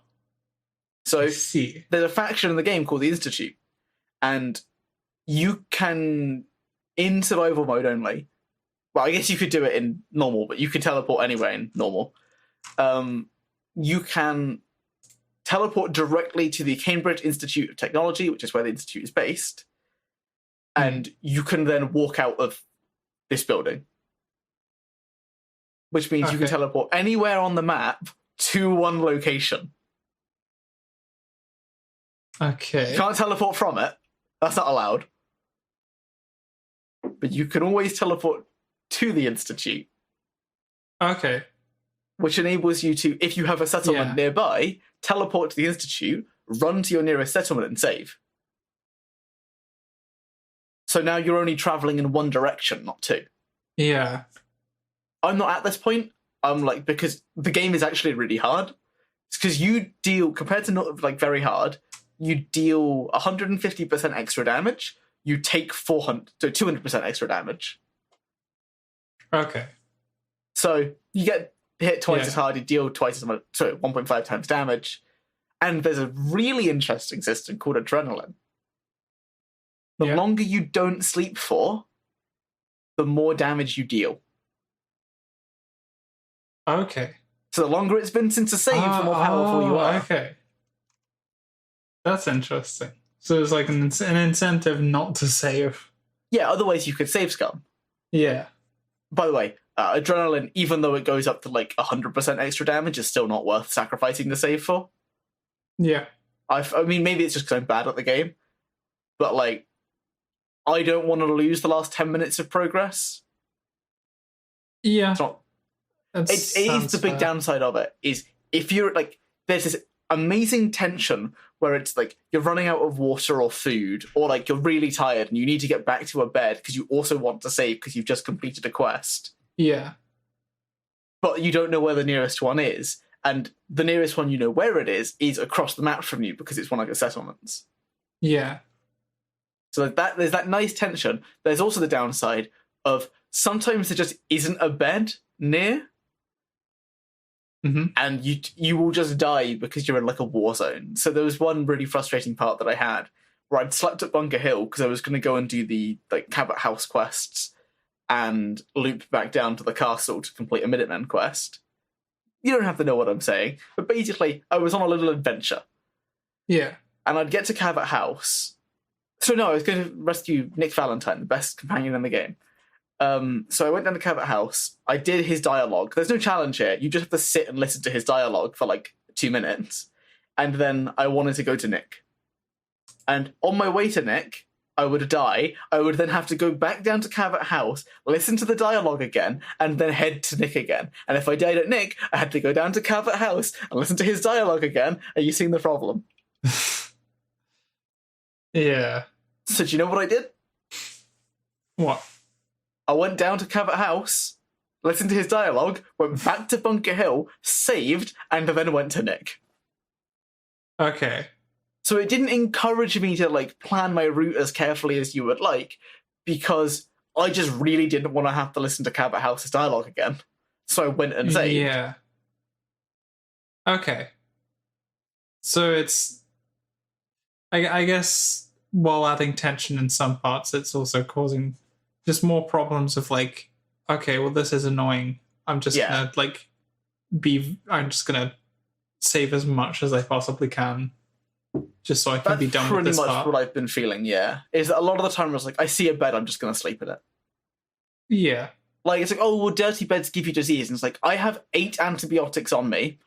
So I see. There's a faction in the game called the Institute, and you can, in survival mode only, well, I guess you could do it in normal, but you can teleport anywhere in normal. You can teleport directly to the Cambridge Institute of Technology, which is where the Institute is based, and you can then walk out of this building. Which means you can teleport anywhere on the map to one location. Okay. You can't teleport from it. That's not allowed. But you can always teleport to the Institute. Okay. Which enables you to, if you have a settlement nearby, teleport to the Institute, run to your nearest settlement and save. So now you're only traveling in one direction, not two. Yeah. I'm not at this point. Because the game is actually really hard. It's because you deal, compared to not like very hard, you deal 150% extra damage. You take 200% extra damage. Okay. So you get hit twice as hard, you deal twice as much, 1.5 times damage. And there's a really interesting system called adrenaline. The longer you don't sleep for, the more damage you deal. Okay. So the longer it's been since a save, the more powerful you are. Okay. That's interesting. So there's like an incentive not to save. Yeah, otherwise you could save scum. Yeah. By the way, adrenaline, even though it goes up to like 100% extra damage, is still not worth sacrificing the save for. Yeah. I mean, maybe it's just because I'm bad at the game, but like, I don't want to lose the last 10 minutes of progress. Yeah. It's not. It is the big downside of it, is if you're like, there's this amazing tension where it's like you're running out of water or food, or like you're really tired and you need to get back to a bed because you also want to save because you've just completed a quest. Yeah. But you don't know where the nearest one is, and the nearest one you know where it is across the map from you because it's one of your settlements. Yeah. So there's that nice tension. There's also the downside of sometimes there just isn't a bed near. Mm-hmm. And you will just die because you're in like a war zone. So there was one really frustrating part that I had where I'd slept at Bunker Hill because I was going to go and do the like Cabot House quests and loop back down to the castle to complete a Minutemen quest. You don't have to know what I'm saying, but basically I was on a little adventure. Yeah. And I'd get to Cabot House. So no, I was going to rescue Nick Valentine, the best companion in the game. So I went down to Cabot House. I did his dialogue. There's no challenge here. You just have to sit and listen to his dialogue for like 2 minutes. And then I wanted to go to Nick. And on my way to Nick, I would die. I would then have to go back down to Cabot House, listen to the dialogue again, and then head to Nick again. And if I died at Nick, I had to go down to Cabot House and listen to his dialogue again. Are you seeing the problem? Yeah. So do you know what I did? What? I went down to Cabot House, listened to his dialogue, went back to Bunker Hill, saved, and then went to Nick. Okay. So it didn't encourage me to like plan my route as carefully as you would like, because I just really didn't want to have to listen to Cabot House's dialogue again. So I went and saved. Yeah. Okay. So it's, I guess, while adding tension in some parts, it's also causing just more problems of like, okay, well, this is annoying. I'm just gonna I'm just gonna save as much as I possibly can, just so I can be done with this part. Pretty much what I've been feeling. Yeah, is that a lot of the time I was like, I see a bed, I'm just gonna sleep in it. Yeah. Like, it's like, oh, well, dirty beds give you disease. And it's like, I have 8 antibiotics on me,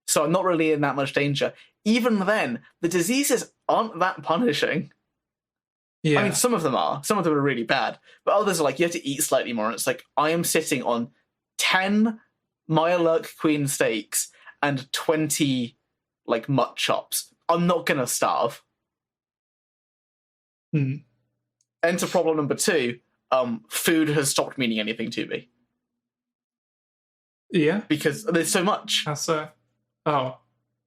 so I'm not really in that much danger. Even then, the diseases aren't that punishing. Yeah. I mean, some of them are. Some of them are really bad. But others are like, you have to eat slightly more. And it's like, I am sitting on 10 Meyerlurk Queen steaks and 20, like, mutt chops. I'm not going to starve. Enter problem number 2. Food has stopped meaning anything to me. Yeah. Because there's so much. How so? Oh.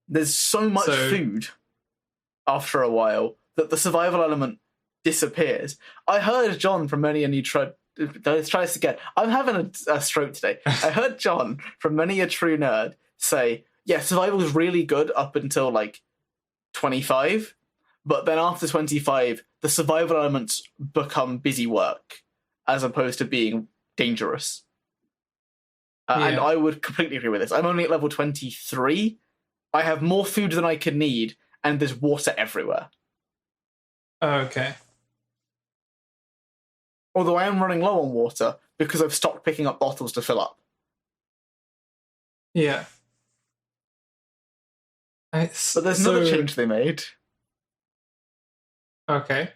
There's so much food after a while that the survival element disappears. I heard John from Many a New True... Let's try this again. I'm having a stroke today. I heard John from Many a True Nerd say, yeah, survival is really good up until, like, 25, but then after 25, the survival elements become busy work as opposed to being dangerous. And I would completely agree with this. I'm only at level 23. I have more food than I can need, and there's water everywhere. Okay. Although I am running low on water because I've stopped picking up bottles to fill up. Yeah. But there's another change they made. Okay.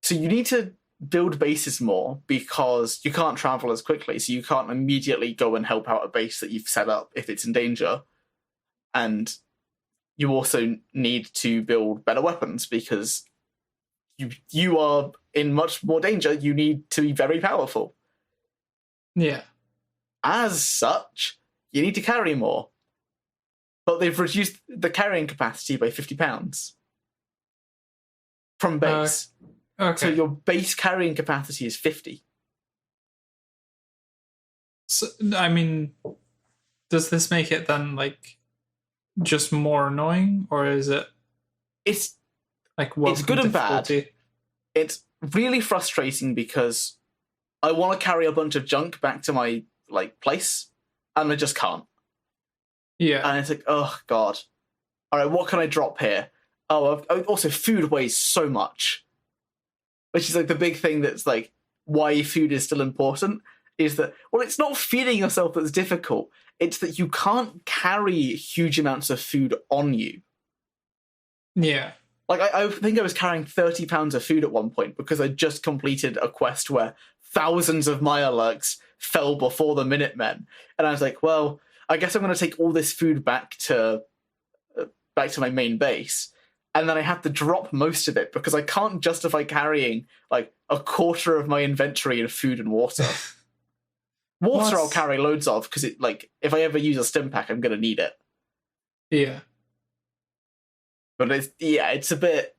So you need to build bases more because you can't travel as quickly, so you can't immediately go and help out a base that you've set up if it's in danger. And you also need to build better weapons because you are in much more danger. You need to be very powerful. Yeah. As such, you need to carry more. But they've reduced the carrying capacity by 50 pounds from base. Okay. So your base carrying capacity is 50. So, I mean, does this make it then, like, just more annoying, or is it? It's like it's good and difficulty? bad. It's really frustrating because I want to carry a bunch of junk back to my place, and I just can't. Yeah. And it's like, oh god. All right, what can I drop here? Oh, also food weighs so much, which is like the big thing that's like why food is still important. Is that, well, it's not feeding yourself that's difficult. It's that you can't carry huge amounts of food on you. Yeah. Like, I think I was carrying 30 pounds of food at one point because I just completed a quest where thousands of Meyerlurks fell before the Minutemen. And I was like, well, I guess I'm going to take all this food back to my main base. And then I have to drop most of it because I can't justify carrying, like, a quarter of my inventory in food and water. Water I'll carry loads of because it, like, if I ever use a stim pack, I'm going to need it. Yeah. But it's a bit...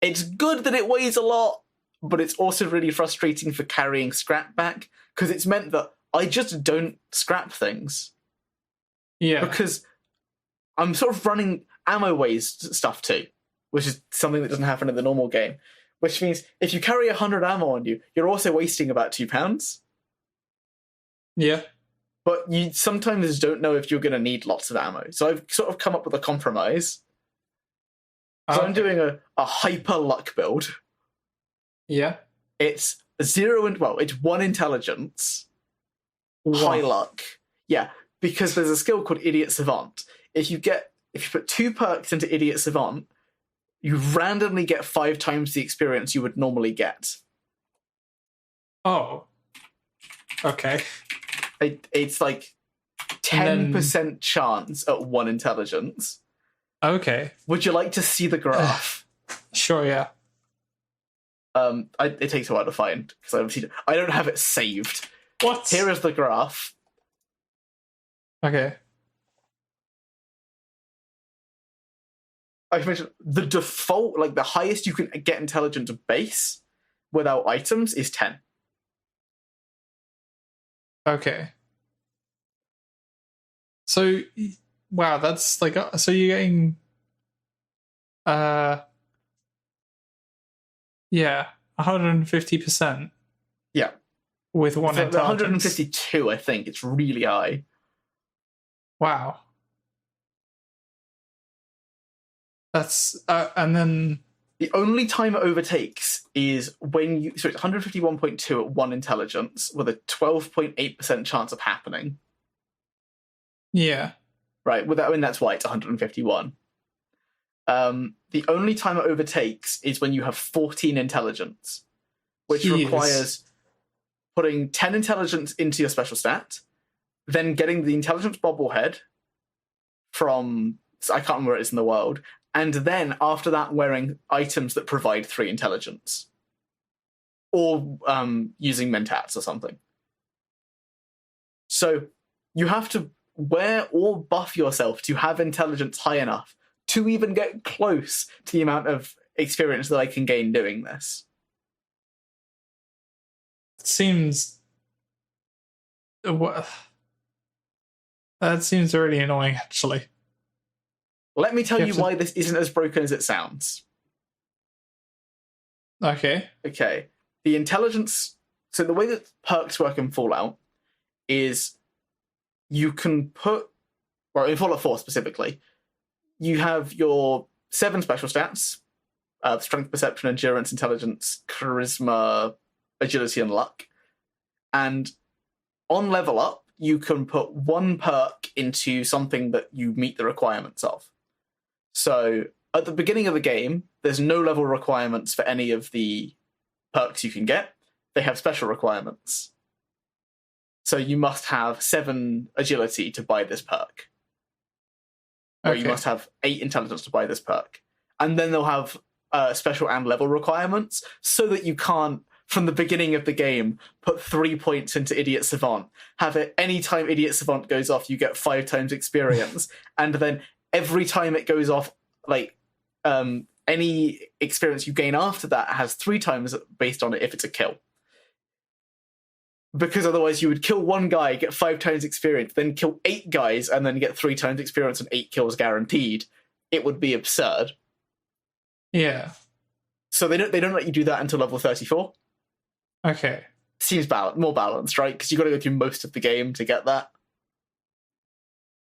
It's good that it weighs a lot, but it's also really frustrating for carrying scrap back because it's meant that I just don't scrap things. Yeah. Because I'm sort of running ammo weighs stuff too, which is something that doesn't happen in the normal game. Which means if you carry 100 ammo on you, you're also wasting about 2 pounds. Yeah. But you sometimes don't know if you're going to need lots of ammo. So I've sort of come up with a compromise. So I'm doing a hyper luck build. Yeah. It's 1 intelligence, high luck. Yeah, because there's a skill called Idiot Savant. If you put 2 perks into Idiot Savant, you randomly get 5 times the experience you would normally get. Oh. Okay. It's like 10% chance at 1 intelligence. Okay. Would you like to see the graph? Sure, yeah. It takes a while to find because I don't have it saved. What? Here is the graph. Okay. I've mentioned the default, like the highest you can get intelligence base without items is 10. Okay. So, wow, that's like, so you're getting, yeah, 150%. Yeah. With 1 so intelligence. 152, I think. It's really high. Wow. That's, and then The only time it overtakes is when you... So it's 151.2 at 1 intelligence with a 12.8% chance of happening. Yeah. Right, I mean, that's why it's 151. The only time it overtakes is when you have 14 intelligence, which requires putting 10 intelligence into your special stat, then getting the intelligence bobblehead from... I can't remember where it is in the world, and then after that wearing items that provide 3 intelligence. Or using mentats or something. So you have to wear or buff yourself to have intelligence high enough to even get close to the amount of experience that I can gain doing this. It seems... That seems really annoying, actually. Let me tell you why this isn't as broken as it sounds. Okay. The intelligence... So the way that perks work in Fallout is you can put... Well, in Fallout 4 specifically, you have your 7 special stats, strength, perception, endurance, intelligence, charisma, agility, and luck. And on level up, you can put 1 perk into something that you meet the requirements of. So at the beginning of the game, there's no level requirements for any of the perks you can get. They have special requirements. So you must have 7 agility to buy this perk. Or you must have 8 intelligence to buy this perk. And then they'll have special and level requirements so that you can't, from the beginning of the game, put 3 points into Idiot Savant. Have it anytime Idiot Savant goes off, you get 5 times experience. And then every time it goes off, like, any experience you gain after that has 3 times based on it if it's a kill. Because otherwise you would kill 1 guy, get 5 times experience, then kill 8 guys, and then get 3 times experience and 8 kills guaranteed. It would be absurd. Yeah. So they don't let you do that until level 34. Okay. Seems more balanced, right? Because you've got to go through most of the game to get that.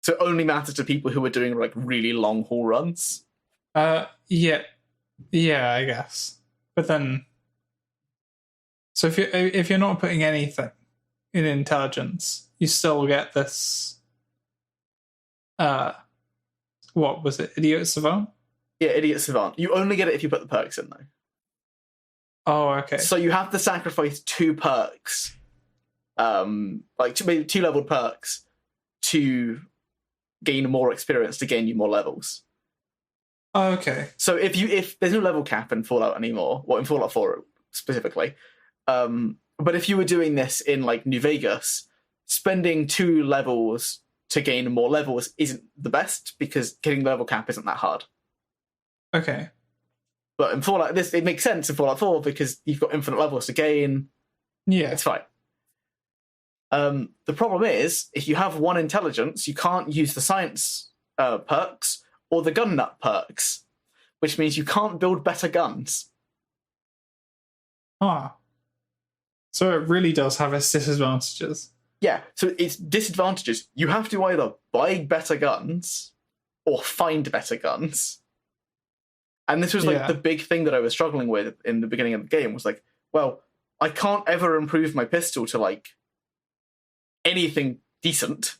So it only matters to people who are doing like really long haul runs. Yeah, I guess. But then, so if you're not putting anything in intelligence, you still get this. What was it? Idiot Savant? Yeah, Idiot Savant. You only get it if you put the perks in, though. Oh, okay. So you have to sacrifice 2 perks, like maybe 2 leveled perks, to gain more experience to gain you more levels. Oh, okay. So if there's no level cap in Fallout anymore, well, in Fallout 4 specifically, but if you were doing this in like New Vegas, spending 2 levels to gain more levels isn't the best because getting the level cap isn't that hard. Okay. But in Fallout, it makes sense in Fallout 4 because you've got infinite levels to gain. Yeah. It's fine. The problem is, if you have 1 intelligence, you can't use the science perks or the gun nut perks, which means you can't build better guns. Ah. So it really does have its disadvantages. Yeah, so it's disadvantages. You have to either buy better guns or find better guns. And this was like the big thing that I was struggling with in the beginning of the game was like, well, I can't ever improve my pistol to like anything decent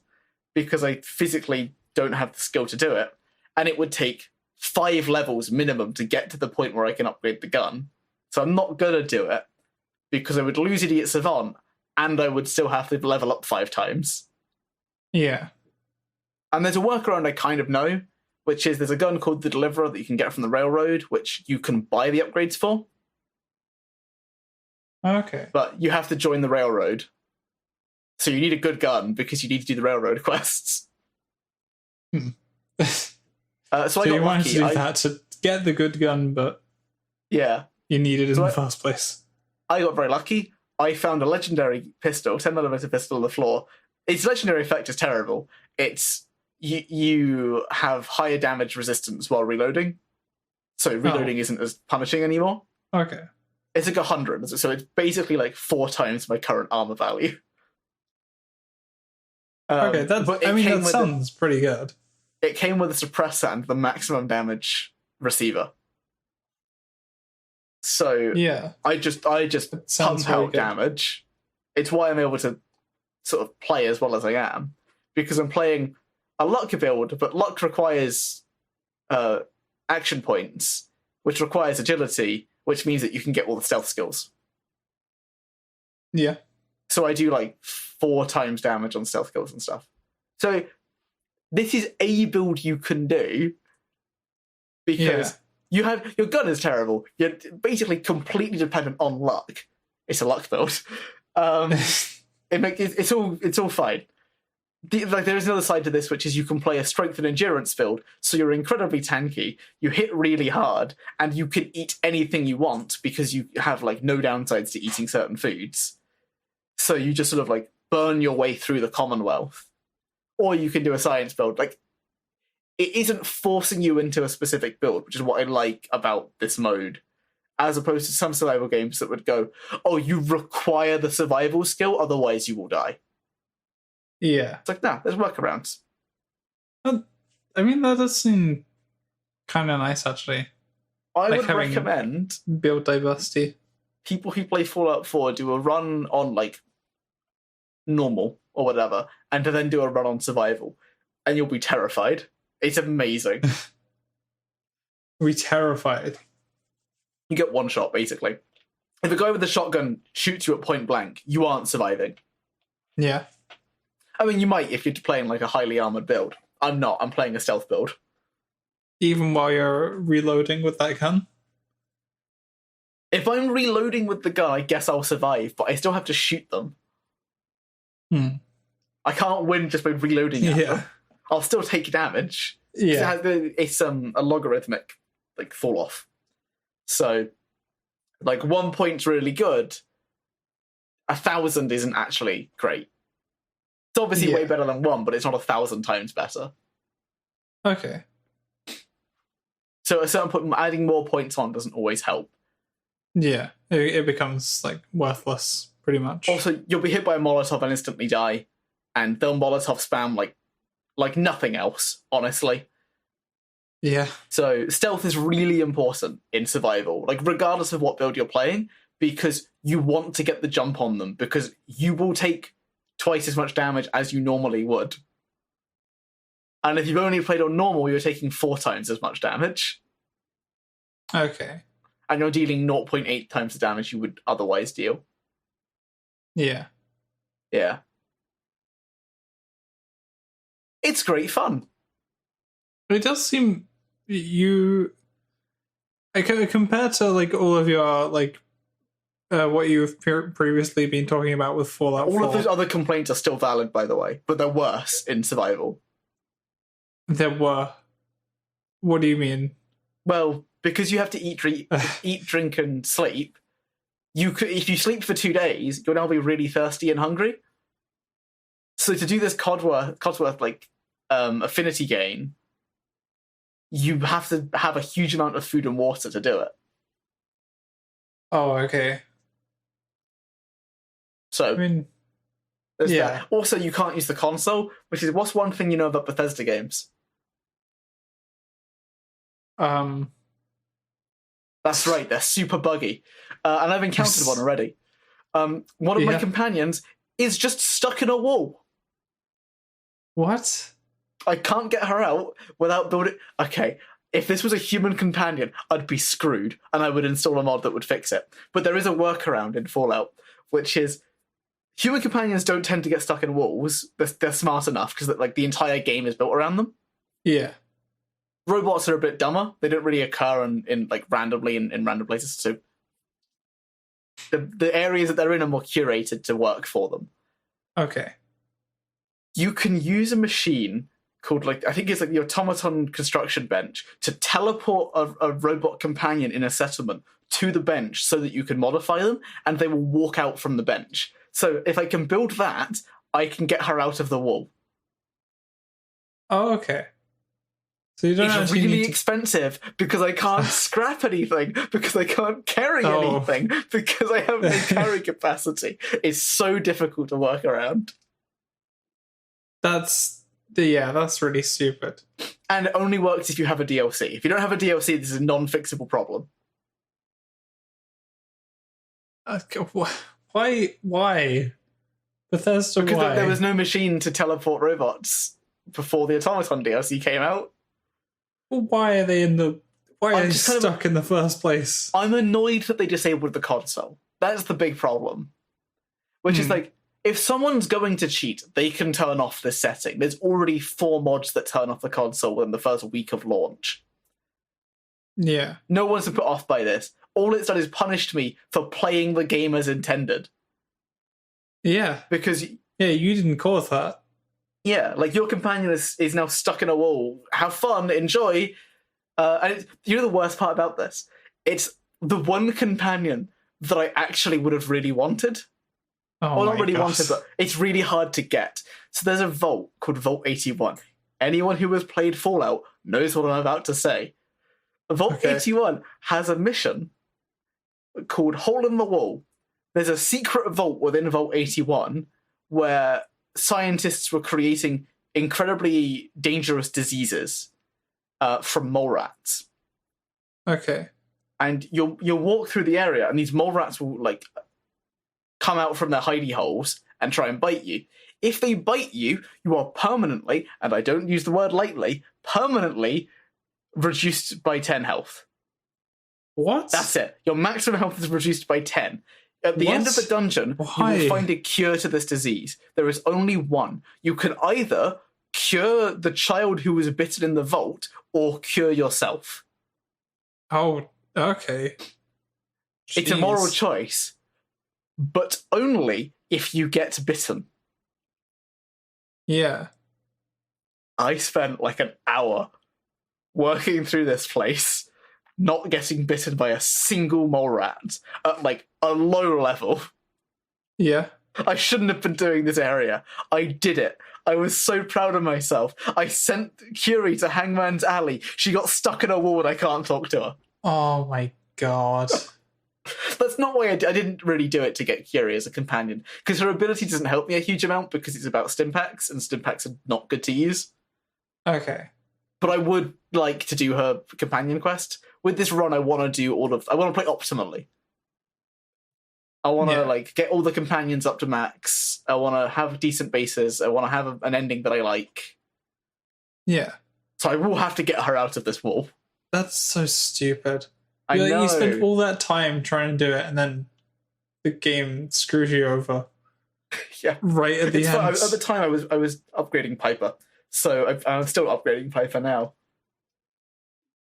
because I physically don't have the skill to do it. And it would take 5 levels minimum to get to the point where I can upgrade the gun. So I'm not going to do it because I would lose Idiot Savant and I would still have to level up 5 times. Yeah. And there's a workaround I kind of know, which is there's a gun called the Deliverer that you can get from the railroad, which you can buy the upgrades for. Okay. But you have to join the railroad. So you need a good gun because you need to do the railroad quests. So I got you wanted lucky. to do that to get the good gun, but yeah, you needed it in the first place. I got very lucky. I found a legendary pistol, 10mm pistol on the floor. Its legendary effect is terrible. It's you have higher damage resistance while reloading. So reloading isn't as punishing anymore. Okay. It's like 100, so it's basically like 4 times my current armor value. Okay, that sounds pretty good. It came with a suppressor and the maximum damage receiver. So Yeah. I just sounds pump very out good. damage. It's why I'm able to sort of play as well as I am, because I'm playing a luck build, but luck requires action points, which requires agility, which means that you can get all the stealth skills. Yeah. So I do like 4 times damage on stealth skills and stuff. So this is a build you can do because you have your gun is terrible. You're basically completely dependent on luck. It's a luck build. It's all fine. There is another side to this, which is you can play a strength and endurance build, so you're incredibly tanky, you hit really hard, and you can eat anything you want because you have like no downsides to eating certain foods. So you just sort of like burn your way through the Commonwealth. Or you can do a science build. Like, it isn't forcing you into a specific build, which is what I like about this mode. As opposed to some survival games that would go, oh, you require the survival skill, otherwise you will die. Yeah. It's like, nah, there's workarounds. I mean, that does seem kind of nice, actually. I Like would having recommend build diversity. people who play Fallout 4 do a run on, like, normal or whatever, and to then do a run on survival. And you'll be terrified. It's amazing. We're terrified. You get one shot, basically. If a guy with a shotgun shoots you at point blank, you aren't surviving. Yeah. I mean, you might if you're playing like a highly armored build. I'm not. I'm playing a stealth build. Even while you're reloading with that gun? If I'm reloading with the gun, I guess I'll survive, but I still have to shoot them. I can't win just by reloading at them. I'll still take damage. Yeah. It's a logarithmic like fall off. So, like 1 point's really good. 1,000 isn't actually great. It's obviously way better than 1, but it's not 1,000 times better. Okay. So at a certain point, adding more points on doesn't always help. Yeah. It becomes like worthless, pretty much. Also, you'll be hit by a Molotov and instantly die, and they'll Molotov spam like nothing else, honestly. Yeah. So stealth is really important in survival, like regardless of what build you're playing, because you want to get the jump on them, because you will take twice as much damage as you normally would. And if you've only played on normal, you're taking 4 times as much damage. Okay. And you're dealing 0.8 times the damage you would otherwise deal. Yeah. Yeah. It's great fun. It does seem compared to like all of your like what you've previously been talking about with Fallout 4. All of those other complaints are still valid, by the way, but they're worse in survival. There were. What do you mean? Well, because you have to eat, drink, and sleep. If you sleep for 2 days, you'll now be really thirsty and hungry. So to do this Codsworth like affinity gain, you have to have a huge amount of food and water to do it. Oh, okay. So I mean, there's that. Also, you can't use the console, which is what's one thing you know about Bethesda games? That's right, they're super buggy. And I've encountered one already. One of my companions is just stuck in a wall. What? I can't get her out without building... Okay, if this was a human companion, I'd be screwed, and I would install a mod that would fix it. But there is a workaround in Fallout, which is human companions don't tend to get stuck in walls. They're smart enough, because like the entire game is built around them. Yeah. Robots are a bit dumber. They don't really occur in like randomly in random places. So the areas that they're in are more curated to work for them. Okay. You can use a machine called I think it's like the automaton construction bench to teleport a robot companion in a settlement to the bench so that you can modify them and they will walk out from the bench. So if I can build that, I can get her out of the wall. Oh, okay. So you don't it's really expensive because I can't scrap anything, because I can't carry anything, because I have no carry capacity. It's so difficult to work around. That's really stupid. And it only works if you have a DLC. If you don't have a DLC, this is a non-fixable problem. Why? Bethesda, Because why? there was no machine to teleport robots before the Automaton DLC came out. Well, why are they in the? Why are I'm they just kind of- stuck in the first place? I'm annoyed that they disabled the console. That's the big problem. Which is like, if someone's going to cheat, they can turn off this setting. There's already 4 mods that turn off the console within the first week of launch. Yeah. No one's put off by this. All it's done is punished me for playing the game as intended. Yeah. Because, Yeah, you didn't cause that. yeah, like, your companion is now stuck in a wall. Have fun, enjoy. And you know the worst part about this? It's the one companion that I actually would have really wanted. Oh, Well, not my really gosh. wanted, but it's really hard to get. So there's a vault called Vault 81. Anyone who has played Fallout knows what I'm about to say. Vault Okay. 81 has a mission called Hole in the Wall. There's a secret vault within Vault 81 where scientists were creating incredibly dangerous diseases from mole rats. Okay. And you'll walk through the area, and these mole rats will like come out from their hidey holes and try and bite you. If they bite you, you are permanently, and I don't use the word lightly, permanently reduced by 10 health. What? That's it. Your maximum health is reduced by 10. At the end of the What? dungeon, you Why? will find a cure to this disease. There is only one. You can either cure the child who was bitten in the vault or cure yourself. Oh, okay. It's a moral Jeez. choice, but only if you get bitten. Yeah. I spent like an hour working through this place, not getting bitten by a single mole rat at like a low level. Yeah. I shouldn't have been doing this area. I did it. I was so proud of myself. I sent Curie to Hangman's Alley. She got stuck in a wall and I can't talk to her. Oh my god. That's not why I didn't really do it to get Curie as a companion, because her ability doesn't help me a huge amount because it's about stimpaks, and stimpaks are not good to use. Okay. But I would like to do her companion quest. With this run, I want to do I want to play optimally. I want to like get all the companions up to max. I want to have decent bases. I want to have an ending that I like. Yeah. So I will have to get her out of this wall. That's so stupid. I know. You spent all that time trying to do it, and then the game screws you over. Yeah. Right at the It's end. fine. At the time, I was upgrading Piper, so I'm still upgrading Piper now.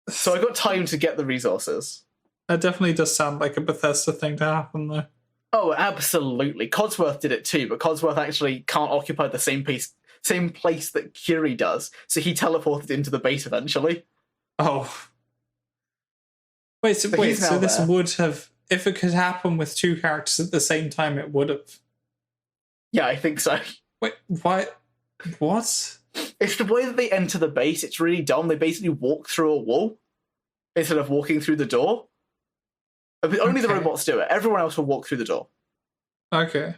So I got time to get the resources. That definitely does sound like a Bethesda thing to happen, though. Oh, absolutely. Codsworth did it too, but Codsworth actually can't occupy the same place that Curie does, so he teleported into the base eventually. Oh. Wait, so he's now this there. would have, if it could happen with 2 characters at the same time, it would have. Yeah, I think so. Wait, why? What? It's the way that they enter the base. It's really dumb. They basically walk through a wall instead of walking through the door. Only the Okay. robots do it. Everyone else will walk through the door. Okay.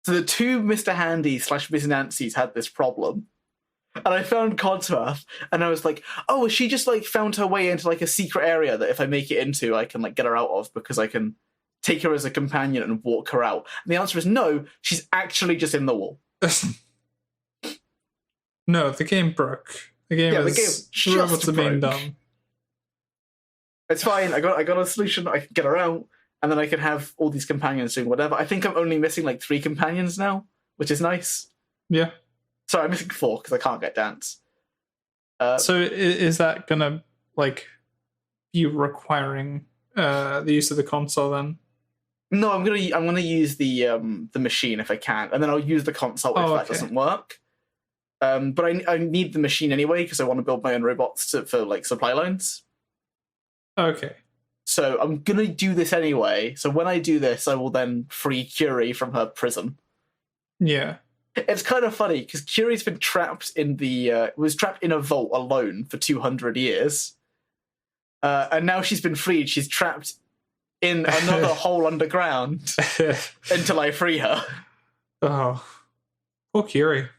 So the 2 Mr. Handy / Miss Nancys had this problem. And I found Codsworth, and I was like, oh, has she just like found her way into like a secret area that if I make it into, I can like get her out of because I can take her as a companion and walk her out? And the answer is no, she's actually just in the wall. No, the game broke. The game Yeah, the is game just robots are being broke. dumb. It's fine. I got a solution. I can get her out, and then I can have all these companions doing whatever. I think I'm only missing like 3 companions now, which is nice. Yeah. Sorry, I'm missing 4 because I can't get Dance. So is that gonna like be requiring the use of the console then? No, I'm gonna use the machine if I can, and then I'll use the console if that okay. doesn't work. But I need the machine anyway because I want to build my own robots for like supply lines. Okay. So I'm gonna do this anyway. So when I do this, I will then free Curie from her prison. Yeah. It's kind of funny because Curie's been trapped in was trapped in a vault alone for 200 years, and now she's been freed. She's trapped in another hole underground until I free her. Oh. Poor Curie.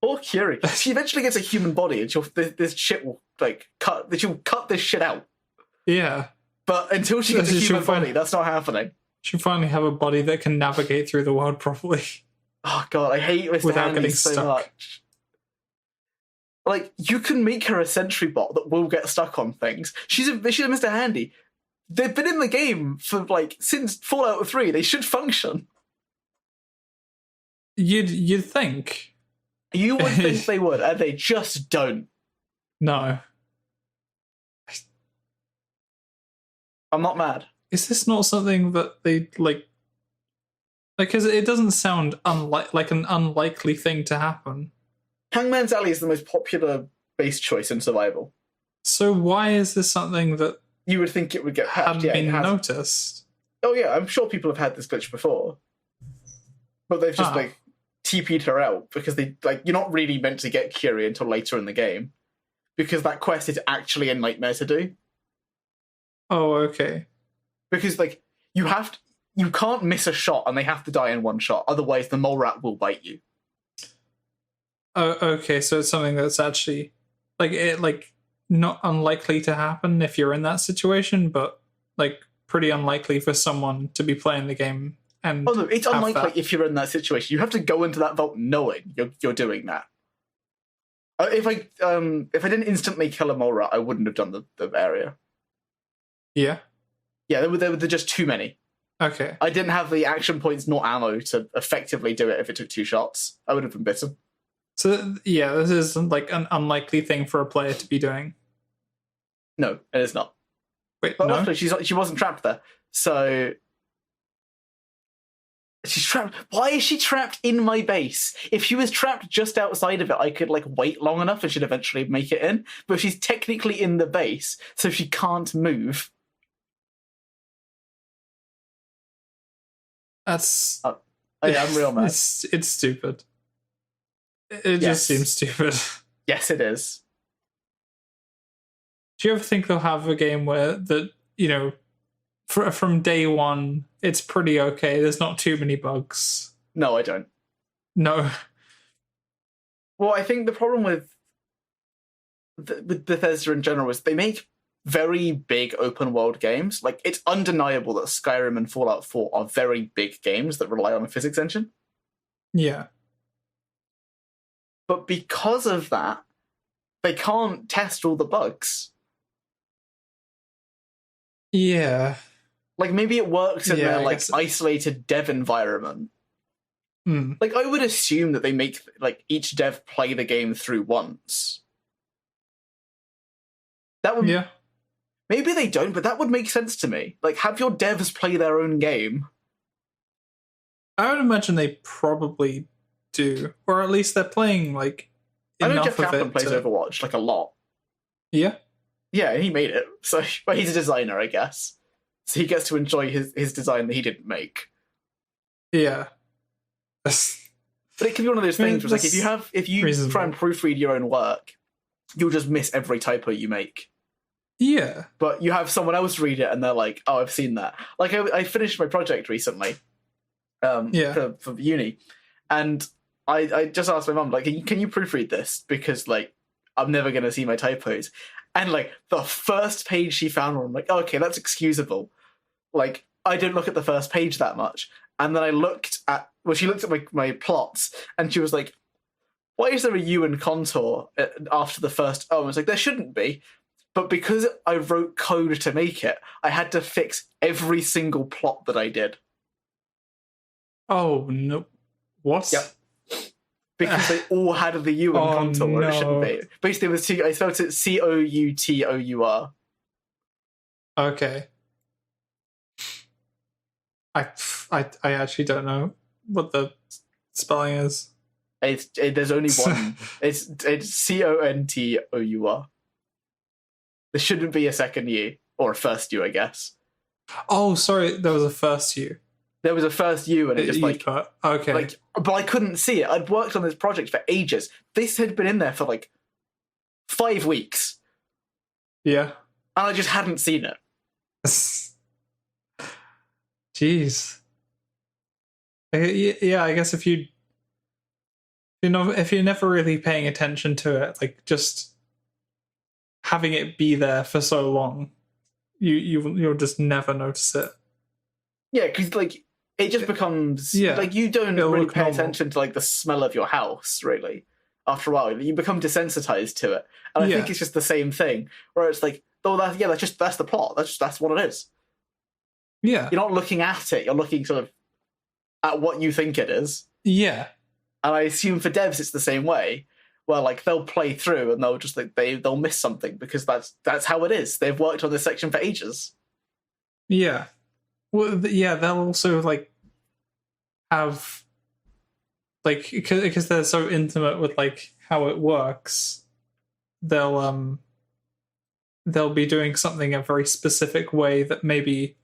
Poor Curie. She eventually gets a human body, and this shit will like cut. She'll cut this shit out. Yeah. But until she gets a She'll human find- body, that's not happening. Should finally have a body that can navigate through the world properly. Oh god, I hate Mr. Without Handy getting so stuck. much. Like, you can make her a sentry bot that will get stuck on things. She's a Mr. Handy. They've been in the game for, like, since Fallout 3. They should function. You'd think. You would think they would, and they just don't. No. I'm not mad. Is this not something that they, like, because it doesn't sound like an unlikely thing to happen. Hangman's Alley is the most popular base choice in survival. So why is this something that You would think it would get patched. hadn't Yeah, it been hasn't. noticed? Oh yeah, I'm sure people have had this glitch before. But they've just, like, TP'd her out because they, like, you're not really meant to get Curie until later in the game. Because that quest is actually a nightmare to do. Oh, okay. Because, like, you can't miss a shot and they have to die in one shot. Otherwise, the mole rat will bite you. Oh, okay. So it's something that's actually, like, not unlikely to happen if you're in that situation, but, like, pretty unlikely for someone to be playing the game. And oh no, it's have unlikely that. if you're in that situation. You have to go into that vault knowing you're doing that. If I didn't instantly kill a mole rat, I wouldn't have done the area. Yeah. Yeah, there were just too many. Okay. I didn't have the action points nor ammo to effectively do it if it took 2 shots. I would have been bitten. So yeah, this is like an unlikely thing for a player to be doing. No, it is not. Wait, But no. luckily, she wasn't trapped there. So she's trapped. Why is she trapped in my base? If she was trapped just outside of it, I could, like, wait long enough and she'd eventually make it in. But she's technically in the base, so she can't move. That's. I'm real mad. It's stupid. It Yes. just seems stupid. Yes, it is. Do you ever think they'll have a game where that, you know, from day one it's pretty okay? There's not too many bugs. No, I don't. No. Well, I think the problem with Bethesda in general is they make very big open world games. Like, it's undeniable that Skyrim and Fallout 4 are very big games that rely on a physics engine. Yeah. But because of that, they can't test all the bugs. Yeah. Like, maybe it works in Yeah, their, I like, guess- isolated dev environment. Hmm. Like, I would assume that they make, like, each dev play the game through once. That would... Yeah. Maybe they don't, but that would make sense to me. Like, have your devs play their own game. I would imagine they probably do, or at least they're playing like I know enough Jeff of Kaplan it. plays to... Overwatch, like, a lot. Yeah. Yeah, he made it. So, but he's a designer, I guess. So he gets to enjoy his design that he didn't make. Yeah. But it can be one of those things where, like, if you reasonable. try and proofread your own work, you'll just miss every typo you make. Yeah. But you have someone else read it and they're like, oh, I've seen that. Like, I finished my project recently for uni. And I just asked my mum, like, can you proofread this? Because, like, I'm never going to see my typos. And, like, the first page she found, I'm like, oh, okay, that's excusable. Like, I didn't look at the first page that much. And then she looked at my plots and she was like, why is there a U in contour after the first O? I was like, there shouldn't be. But because I wrote code to make it, I had to fix every single plot that I did. Oh no! What? Yep. Because they all had the U in contour where it shouldn't be. Basically, it was I spelled it Coutour. Okay. I actually don't know what the spelling is. There's only one. It's Contour. There shouldn't be a second U or a first U, I guess. Oh, sorry, there was a first U. There was a first U, and it just like okay. like, but I couldn't see it. I'd worked on this project for ages. This had been in there for like 5 weeks, Yeah. and I just hadn't seen it. Jeez. Yeah, I guess if you're never really paying attention to it, like just having it be there for so long, you'll just never notice it. Yeah, because like it just becomes like you don't It'll really look pay normal. attention to like the smell of your house. Really, after a while, you become desensitized to it, and I think it's just the same thing. Where it's like, oh, that's the plot. That's what it is. Yeah. You're not looking at it. You're looking sort of at what you think it is. Yeah. And I assume for devs it's the same way. Well, like they'll play through and they'll just like they'll miss something because that's how it is. They've worked on this section for ages. Yeah. Well, they'll also like have like because they're so intimate with like how it works. They'll be doing something a very specific way that maybe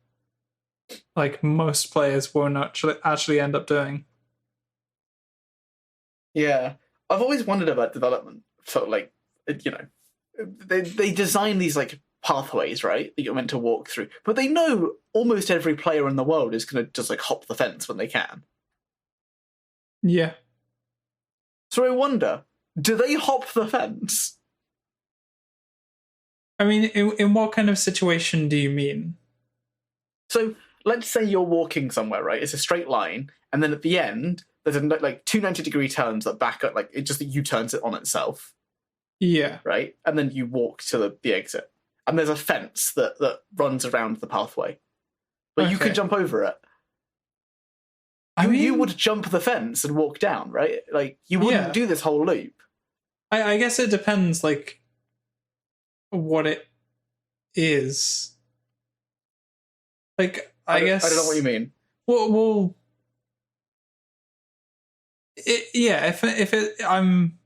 like most players won't actually end up doing. Yeah, I've always wondered about development. So, like, they design these like pathways, right? That you're meant to walk through, but they know almost every player in the world is going to just like hop the fence when they can. Yeah. So I wonder, do they hop the fence? I mean, in what kind of situation do you mean? So let's say you're walking somewhere, right? It's a straight line, and then at the end, there's like two 90-degree turns that back up, like it just U-turns it on itself. Yeah. Right? And then you walk to the exit. And there's a fence that runs around the pathway. But you can jump over it. You would jump the fence and walk down, right? Like, you wouldn't do this whole loop. I guess it depends, like, what it is. Like, I guess... I don't know what you mean. Well if I'm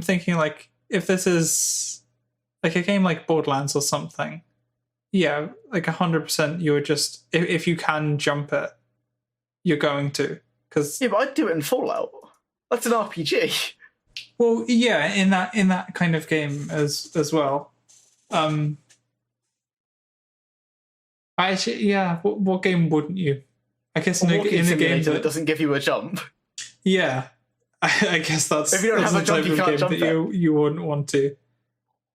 thinking, like, if this is, like, a game like Borderlands or something, yeah, like, 100% you would just... If you can jump it, you're going to. Cause, yeah, but I'd do it in Fallout. That's an RPG. Well, yeah, in that kind of game as well. Actually, yeah. What game wouldn't you? I guess in a game that doesn't give you a jump. Yeah, I guess that's if you don't have a jump, you can't jump that you wouldn't want to,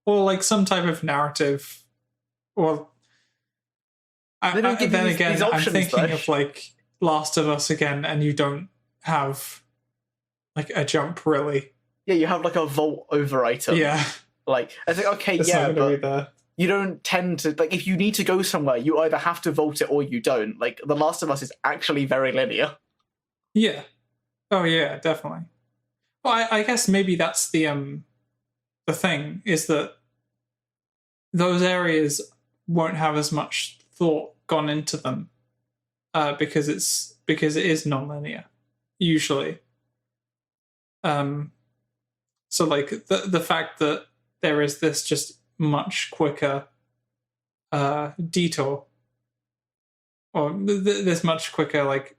or like some type of narrative, or. Then again, I'm thinking of like Last of Us again, and you don't have like a jump really. Yeah, you have like a vault over item. Yeah. Like, I think, okay, it's yeah, but you don't tend to... Like, if you need to go somewhere, you either have to vault it or you don't. Like, The Last of Us is actually very linear. Yeah. Oh, yeah, definitely. Well, I guess maybe that's the thing, is that those areas won't have as much thought gone into them because it is non-linear, usually. So, like, the fact that there is this just much quicker detour, or this much quicker, like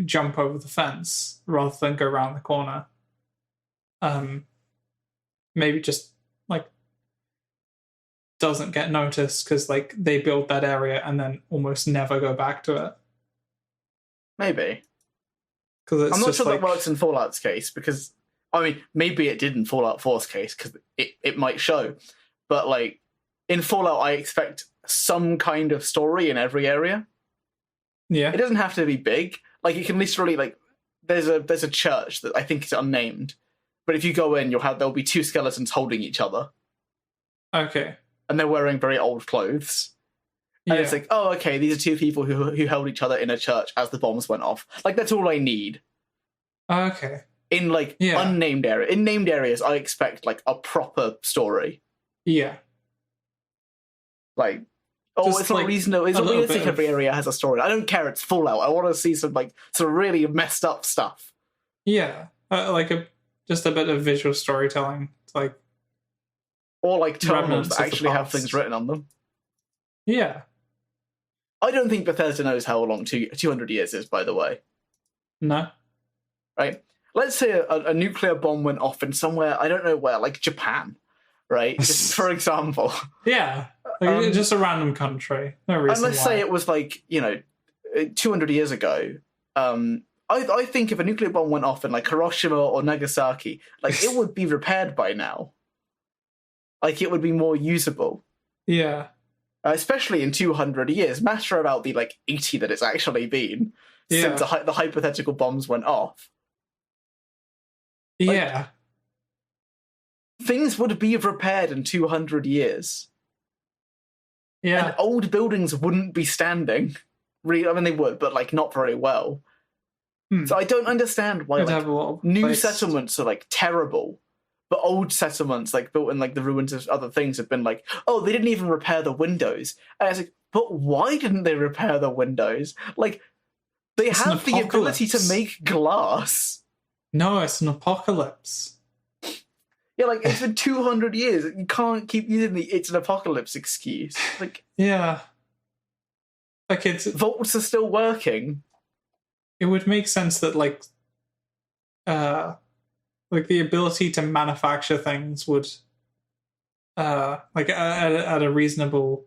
jump over the fence rather than go around the corner. Maybe just, like, doesn't get noticed because, like, they build that area and then almost never go back to it. Maybe. I'm not sure that works in Fallout's case, because, I mean, maybe it did in Fallout 4's case, because it might show. But, like, in Fallout, I expect some kind of story in every area. Yeah. It doesn't have to be big. Like, you can literally, like, there's a church that I think is unnamed. But if you go in, there'll be two skeletons holding each other. Okay. And they're wearing very old clothes. And it's like, oh, okay, these are two people who held each other in a church as the bombs went off. Like, that's all I need. Okay. In, like, unnamed area. In named areas, I expect, like, a proper story. Yeah. Like, just, it's not reasonable. It's not realistic every area has a story. I don't care, it's Fallout. I want to see some, like, sort of really messed up stuff. Yeah. Just a bit of visual storytelling. It's like... Or, like, terminals that actually have things written on them. Yeah. I don't think Bethesda knows how long 200 years is, by the way. No. Right? Let's say a nuclear bomb went off in somewhere, I don't know where, like Japan, right? Just for example. Yeah. Like, just a random country. No reason. And let's say it was, like, 200 years ago. I think if a nuclear bomb went off in, like, Hiroshima or Nagasaki, like, it would be repaired by now. Like, it would be more usable. Yeah. especially in 200 years. Matter about the 80 that it's actually been since the hypothetical bombs went off. Yeah. Things would be repaired in 200 years. Yeah. And old buildings wouldn't be standing. Really, I mean, they would, but not very well. So I don't understand why new settlements are terrible, but old settlements built in the ruins of other things have been oh, they didn't even repair the windows. And I was but why didn't they repair the windows? They have the ability to make glass. No, it's an apocalypse. Yeah, it's been 200 years. You can't keep using the "it's an apocalypse" excuse. Yeah. It's vaults are still working. It would make sense that the ability to manufacture things would at a reasonable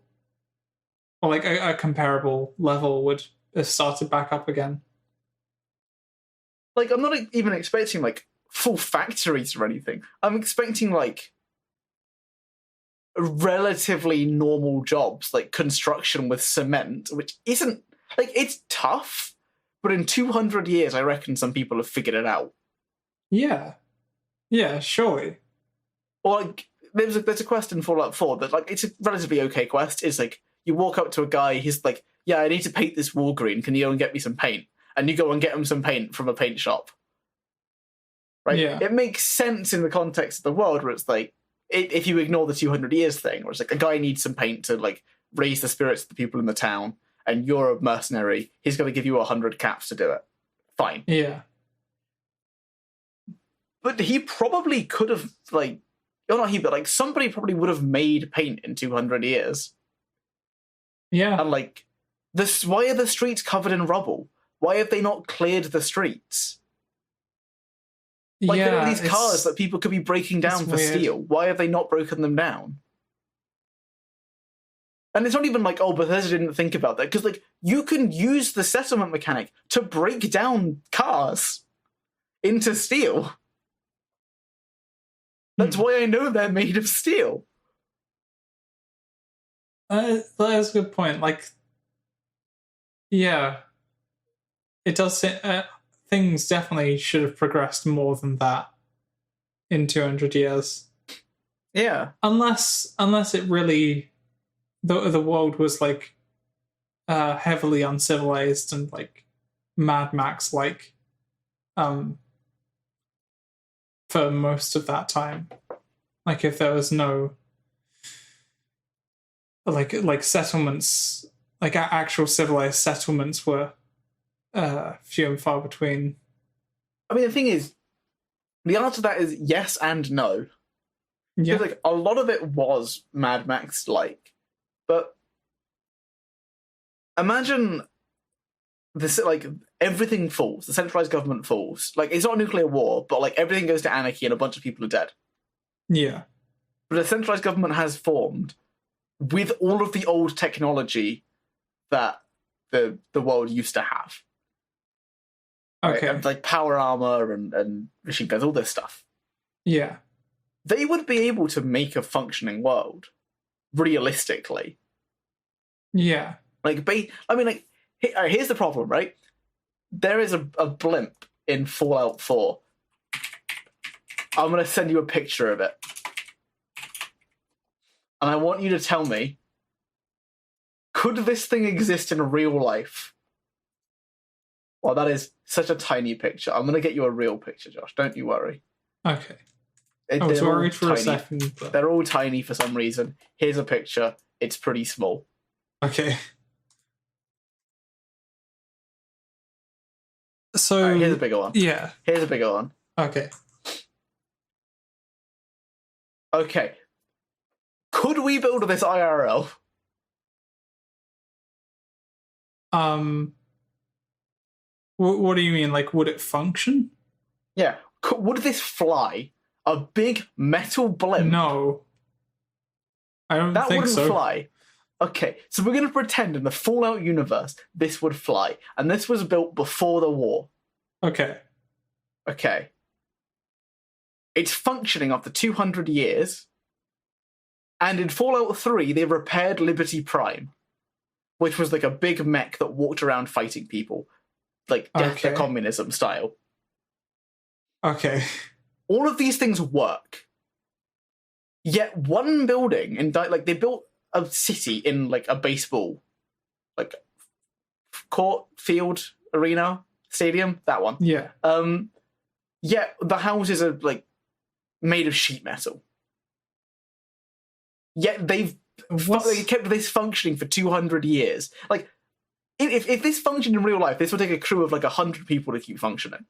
or a comparable level would have started back up again. I'm not even expecting full factories or anything. I'm expecting relatively normal jobs like construction with cement, which isn't it's tough, but in 200 years I reckon some people have figured it out. Yeah, surely. Or there's a quest in Fallout 4 that it's a relatively okay quest. It's you walk up to a guy, he's yeah, I need to paint this wall green, can you go and get me some paint? And you go and get him some paint from a paint shop. Right? Yeah. It makes sense in the context of the world where it's if you ignore the 200 years thing, where it's a guy needs some paint to raise the spirits of the people in the town, and you're a mercenary, he's going to give you 100 caps to do it. Fine. Yeah. But he probably could have not he, but somebody probably would have made paint in 200 years. Yeah. And why are the streets covered in rubble? Why have they not cleared the streets? There are these cars that people could be breaking down for steel. Why have they not broken them down? And it's not even Bethesda didn't think about that, because you can use the settlement mechanic to break down cars into steel. That's why I know they're made of steel. That's a good point. Yeah, it does. Things definitely should have progressed more than that in 200 years. Yeah. Unless it really, the world was heavily uncivilized and Mad Max for most of that time. If there was no settlements, actual civilized settlements were few and far between. I mean, the thing is, the answer to that is yes and no. Yeah. Because, a lot of it was Mad Max-like. But imagine this, everything falls. The centralized government falls. It's not a nuclear war, but, everything goes to anarchy and a bunch of people are dead. Yeah. But a centralized government has formed with all of the old technology that the world used to have. Okay. Right? And, power armor and machine guns, all this stuff. Yeah. They would be able to make a functioning world, realistically. Yeah. Here's the problem, right? There is a blimp in Fallout 4. I'm going to send you a picture of it. And I want you to tell me, could this thing exist in real life? Well, that is such a tiny picture. I'm going to get you a real picture, Josh. Don't you worry. Okay. I was worried for a second. But... They're all tiny for some reason. Here's a picture. It's pretty small. Okay. So right, here's a bigger one. Yeah. Here's a bigger one. Okay. Okay. Could we build this IRL? What do you mean? Would it function? Yeah. Would this fly? A big metal blimp? No. I don't think so. That wouldn't fly. Okay, so we're going to pretend in the Fallout universe this would fly, and this was built before the war. Okay. Okay. It's functioning after 200 years. And in Fallout 3, they repaired Liberty Prime, which was like a big mech that walked around fighting people, like Death to Communism style. Okay. All of these things work. Yet one building, they built a city in like a baseball, like court, field, arena, stadium, that one. Yeah. Yet the houses are like made of sheet metal. Yet they kept this functioning for 200 years. Like, if this functioned in real life, this would take a crew of like 100 people to keep functioning.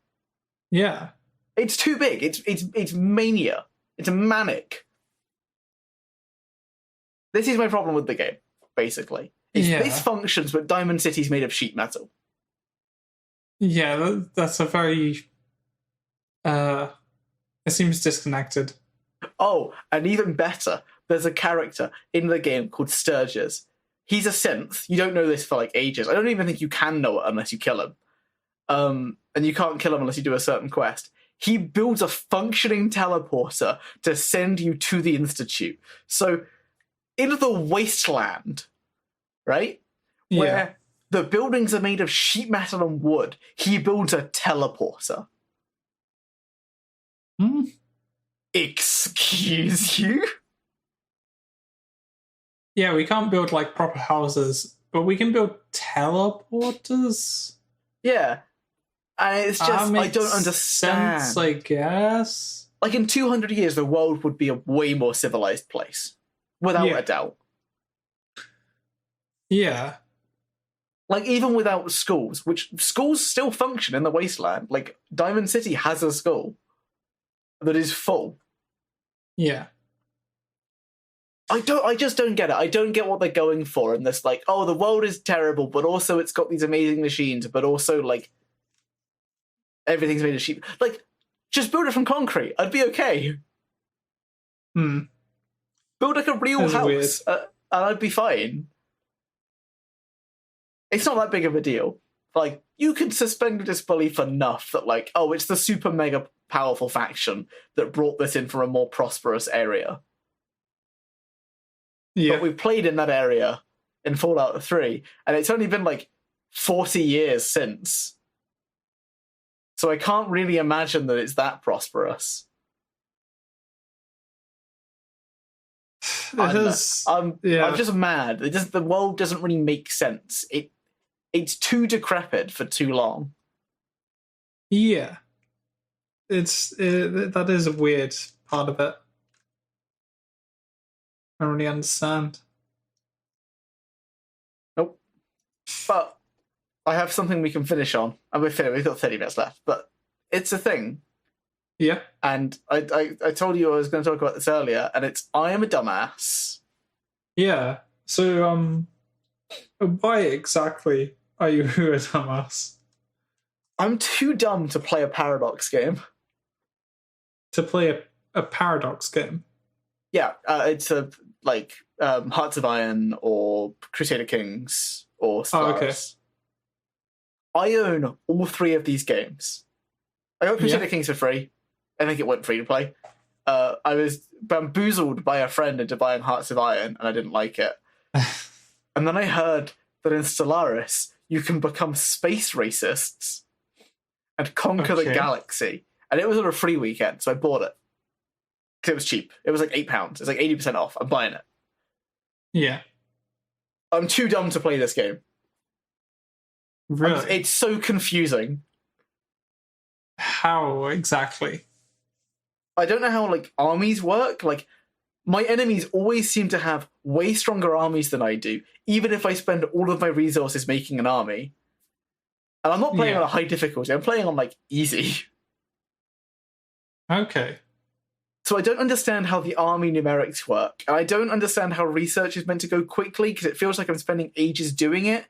Yeah. It's too big. It's mania. It's manic. This is my problem with the game, basically. This functions, but Diamond City's made of sheet metal. Yeah, that's a very... it seems disconnected. Oh, and even better, there's a character in the game called Sturgis. He's a synth. You don't know this for like ages. I don't even think you can know it unless you kill him. And you can't kill him unless you do a certain quest. He builds a functioning teleporter to send you to the Institute. So, in the wasteland, right? Yeah. Where the buildings are made of sheet metal and wood, he builds a teleporter. Excuse you? Yeah, we can't build like proper houses, but we can build teleporters. Yeah. And it's just, I don't understand. Sense, I guess. Like in 200 years, the world would be a way more civilized place. Without a doubt. Yeah. Like, even without schools, which schools still function in the wasteland. Like, Diamond City has a school that is full. Yeah. I just don't get it. I don't get what they're going for in this, like, oh, the world is terrible, but also it's got these amazing machines, but also, like, everything's made of sheep. Like, just build it from concrete. I'd be okay. Build, like, a real house, and I'd be fine. It's not that big of a deal. Like, you can suspend disbelief enough that, like, oh, it's the super mega powerful faction that brought this in from a more prosperous area. Yeah. But we've played in that area in Fallout 3, and it's only been, like, 40 years since. So I can't really imagine that it's that prosperous. I'm just mad. The world doesn't really make sense. It's too decrepit for too long. Yeah. That is a weird part of it. I don't really understand. Nope. But I have something we can finish on. And we've got 30 minutes left. But it's a thing. Yeah. And I told you I was going to talk about this earlier, and it's I am a dumbass. Yeah. So, why exactly are you a dumbass? I'm too dumb to play a Paradox game. To play a Paradox game? Yeah, it's Hearts of Iron or Crusader Kings or Stellaris. Oh, okay. I own all three of these games. I got Crusader Kings for free. I think it went free to play. I was bamboozled by a friend into buying Hearts of Iron, and I didn't like it. And then I heard that in Stellaris, you can become space racists and conquer the galaxy. And it was on a free weekend, so I bought it. Because it was cheap. It was like £8. It's like 80% off. I'm buying it. Yeah. I'm too dumb to play this game. Really? It's so confusing. How exactly? I don't know how, like, armies work. Like, my enemies always seem to have way stronger armies than I do, even if I spend all of my resources making an army. And I'm not playing on a high difficulty. I'm playing on, like, easy. Okay. So I don't understand how the army numerics work. And I don't understand how research is meant to go quickly, because it feels like I'm spending ages doing it.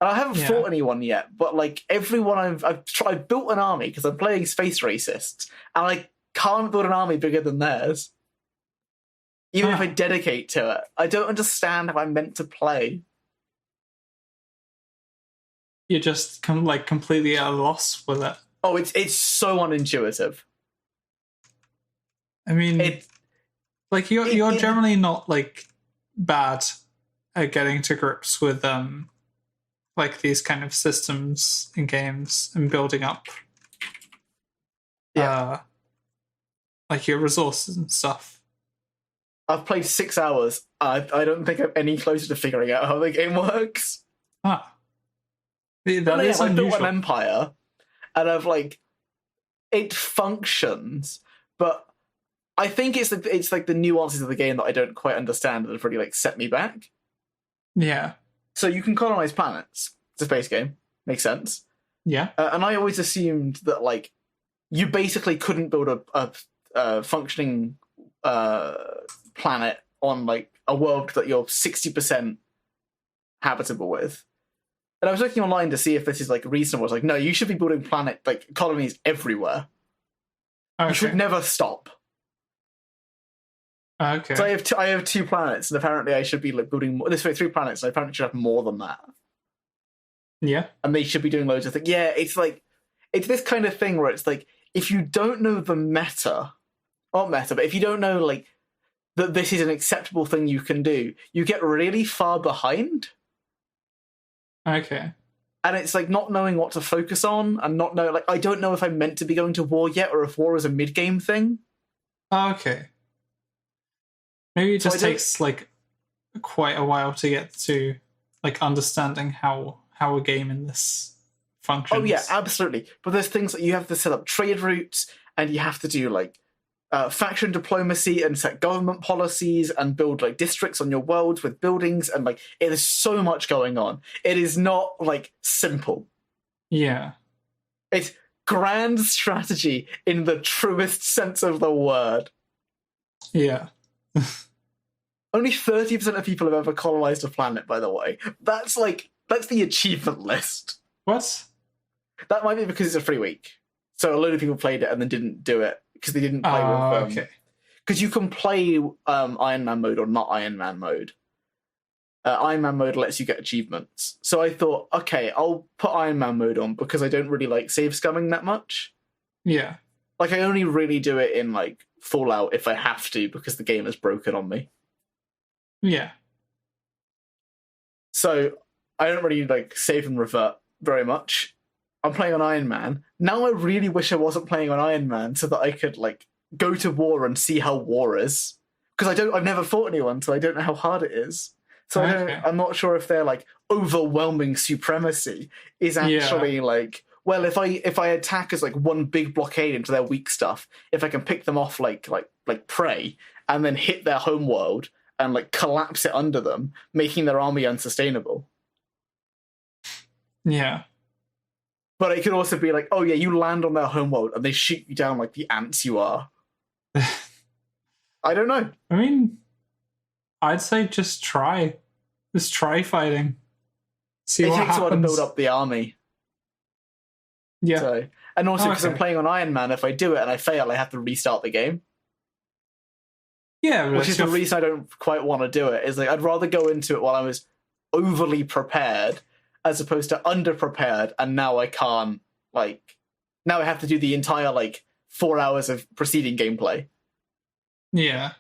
And I haven't fought anyone yet, but, like, everyone I've built an army, because I'm playing space racists, and I can't build an army bigger than theirs. Even if I dedicate to it. I don't understand how I'm meant to play. You're just completely at a loss with it. Oh, it's so unintuitive. I mean, Like you're generally not like bad at getting to grips with like these kind of systems in games and building up like your resources and stuff. I've played 6 hours. I don't think I'm any closer to figuring out how the game works. Ah. That is I built unusual. an empire, and I've like it functions, but I think it's like the nuances of the game that I don't quite understand that have really like set me back. Yeah. So you can colonize planets. It's a space game. Makes sense. Yeah. And I always assumed that like you basically couldn't build a functioning planet on like a world that you're 60% habitable with. And I was looking online to see if this is like reasonable. I was like, no, you should be building colonies everywhere. Okay. You should never stop. Okay. So I have 2 planets, and apparently I should be like building more. This way, 3 planets, and I apparently should have more than that. Yeah. And they should be doing loads of things. Yeah, it's this kind of thing where it's like, if you don't know the meta, not meta, but if you don't know like that this is an acceptable thing you can do, you get really far behind. Okay. And it's like not knowing what to focus on, and not know like I don't know if I'm meant to be going to war yet, or if war is a mid-game thing. Okay. Maybe it just takes like quite a while to get to like understanding how a game in this functions. Oh yeah, absolutely. But there's things that you have to set up trade routes, and you have to do like faction diplomacy and set government policies and build like districts on your worlds with buildings, and like it is so much going on. It is not like simple. Yeah. It's grand strategy in the truest sense of the word. Yeah. Only 30% of people have ever colonized a planet, by the way. That's the achievement list. What? That might be because it's a free week. So a load of people played it and then didn't do it because they didn't play with okay. Because you can play Iron Man mode or not Iron Man mode. Iron Man mode lets you get achievements. So I thought, okay, I'll put Iron Man mode on because I don't really like save scumming that much. Yeah. Like, I only really do it in, like, Fallout if I have to because the game is broken on me. Yeah. So I don't really, like, save and revert very much. I'm playing on Iron Man. Now I really wish I wasn't playing on Iron Man so that I could, like, go to war and see how war is. Because I've never fought anyone, so I don't know how hard it is. So I'm not sure if their, like, overwhelming supremacy is actually, like... Well, if I attack as like one big blockade into their weak stuff, if I can pick them off like prey and then hit their home world and like collapse it under them, making their army unsustainable. Yeah. But it could also be like, oh yeah, you land on their home world and they shoot you down like the ants you are. I don't know. I mean, I'd say just try. Just try fighting. See what happens. It takes a while to build up the army. Yeah. So, and also because I'm playing on Iron Man, if I do it and I fail, I have to restart the game. Yeah, which is the reason I don't quite want to do it. Is like I'd rather go into it while I was overly prepared as opposed to underprepared, and now I can't now I have to do the entire 4 hours of preceding gameplay. Yeah.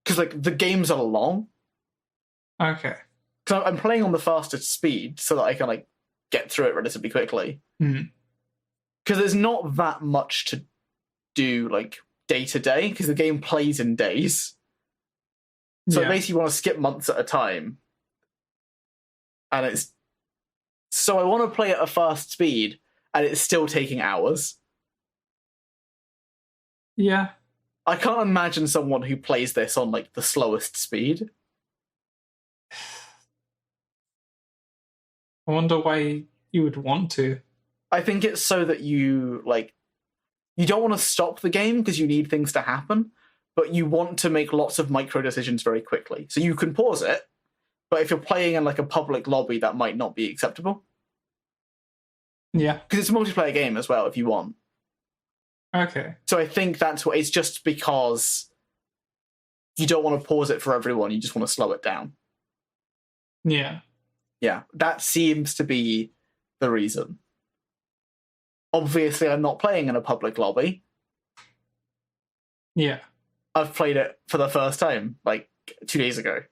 Because the games are long. Okay. So I'm playing on the fastest speed so that I can get through it relatively quickly. Mm-hmm. Because there's not that much to do, day to day, because the game plays in days. So I basically want to skip months at a time. And it's... So I want to play at a fast speed, and it's still taking hours. Yeah. I can't imagine someone who plays this on, the slowest speed. I wonder why you would want to. I think it's so that you, you don't want to stop the game because you need things to happen, but you want to make lots of micro decisions very quickly. So you can pause it, but if you're playing in, a public lobby, that might not be acceptable. Yeah. Because it's a multiplayer game as well, if you want. Okay. So I think that's what... It's just because you don't want to pause it for everyone, you just want to slow it down. Yeah. Yeah, that seems to be the reason. Obviously, I'm not playing in a public lobby. Yeah. I've played it for the first time, like 2 days ago.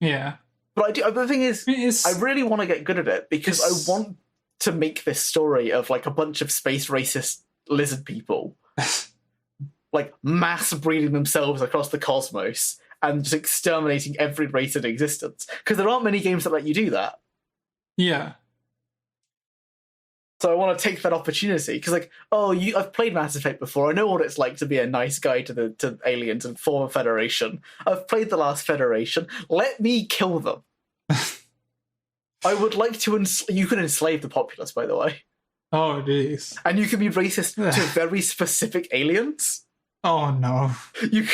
Yeah. But the thing is, I really want to get good at it because I want to make this story of like a bunch of space racist lizard people like mass breeding themselves across the cosmos and just exterminating every race in existence. Because there aren't many games that let you do that. Yeah. So I want to take that opportunity because, like, I've played Mass Effect before. I know what it's like to be a nice guy to aliens and form a federation. I've played the last Federation. Let me kill them. I would like to. You can enslave the populace, by the way. Oh, jeez. And you can be racist to very specific aliens. Oh no. You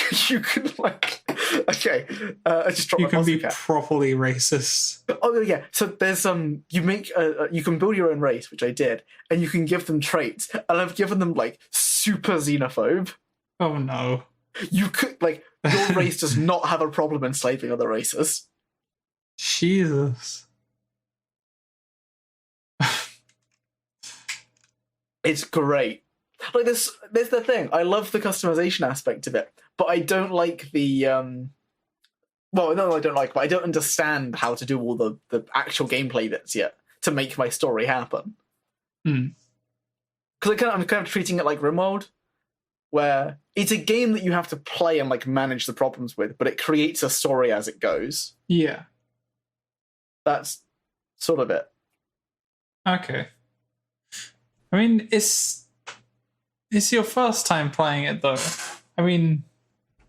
can like. Okay, I just dropped. You can be properly racist. Oh yeah, so there's you make you can build your own race, which I did, and you can give them traits, and I've given them like super xenophobe. Oh no. You could like your race does not have a problem enslaving other races. Jesus. It's great. Like there's the thing. I love the customization aspect of it, but I don't like the well, no, I don't like, but I don't understand how to do all the actual gameplay bits yet to make my story happen. Because I'm kind of treating it like RimWorld, where it's a game that you have to play and like manage the problems with, but it creates a story as it goes. Yeah. That's sort of it. Okay. I mean, it's your first time playing it, though. I mean,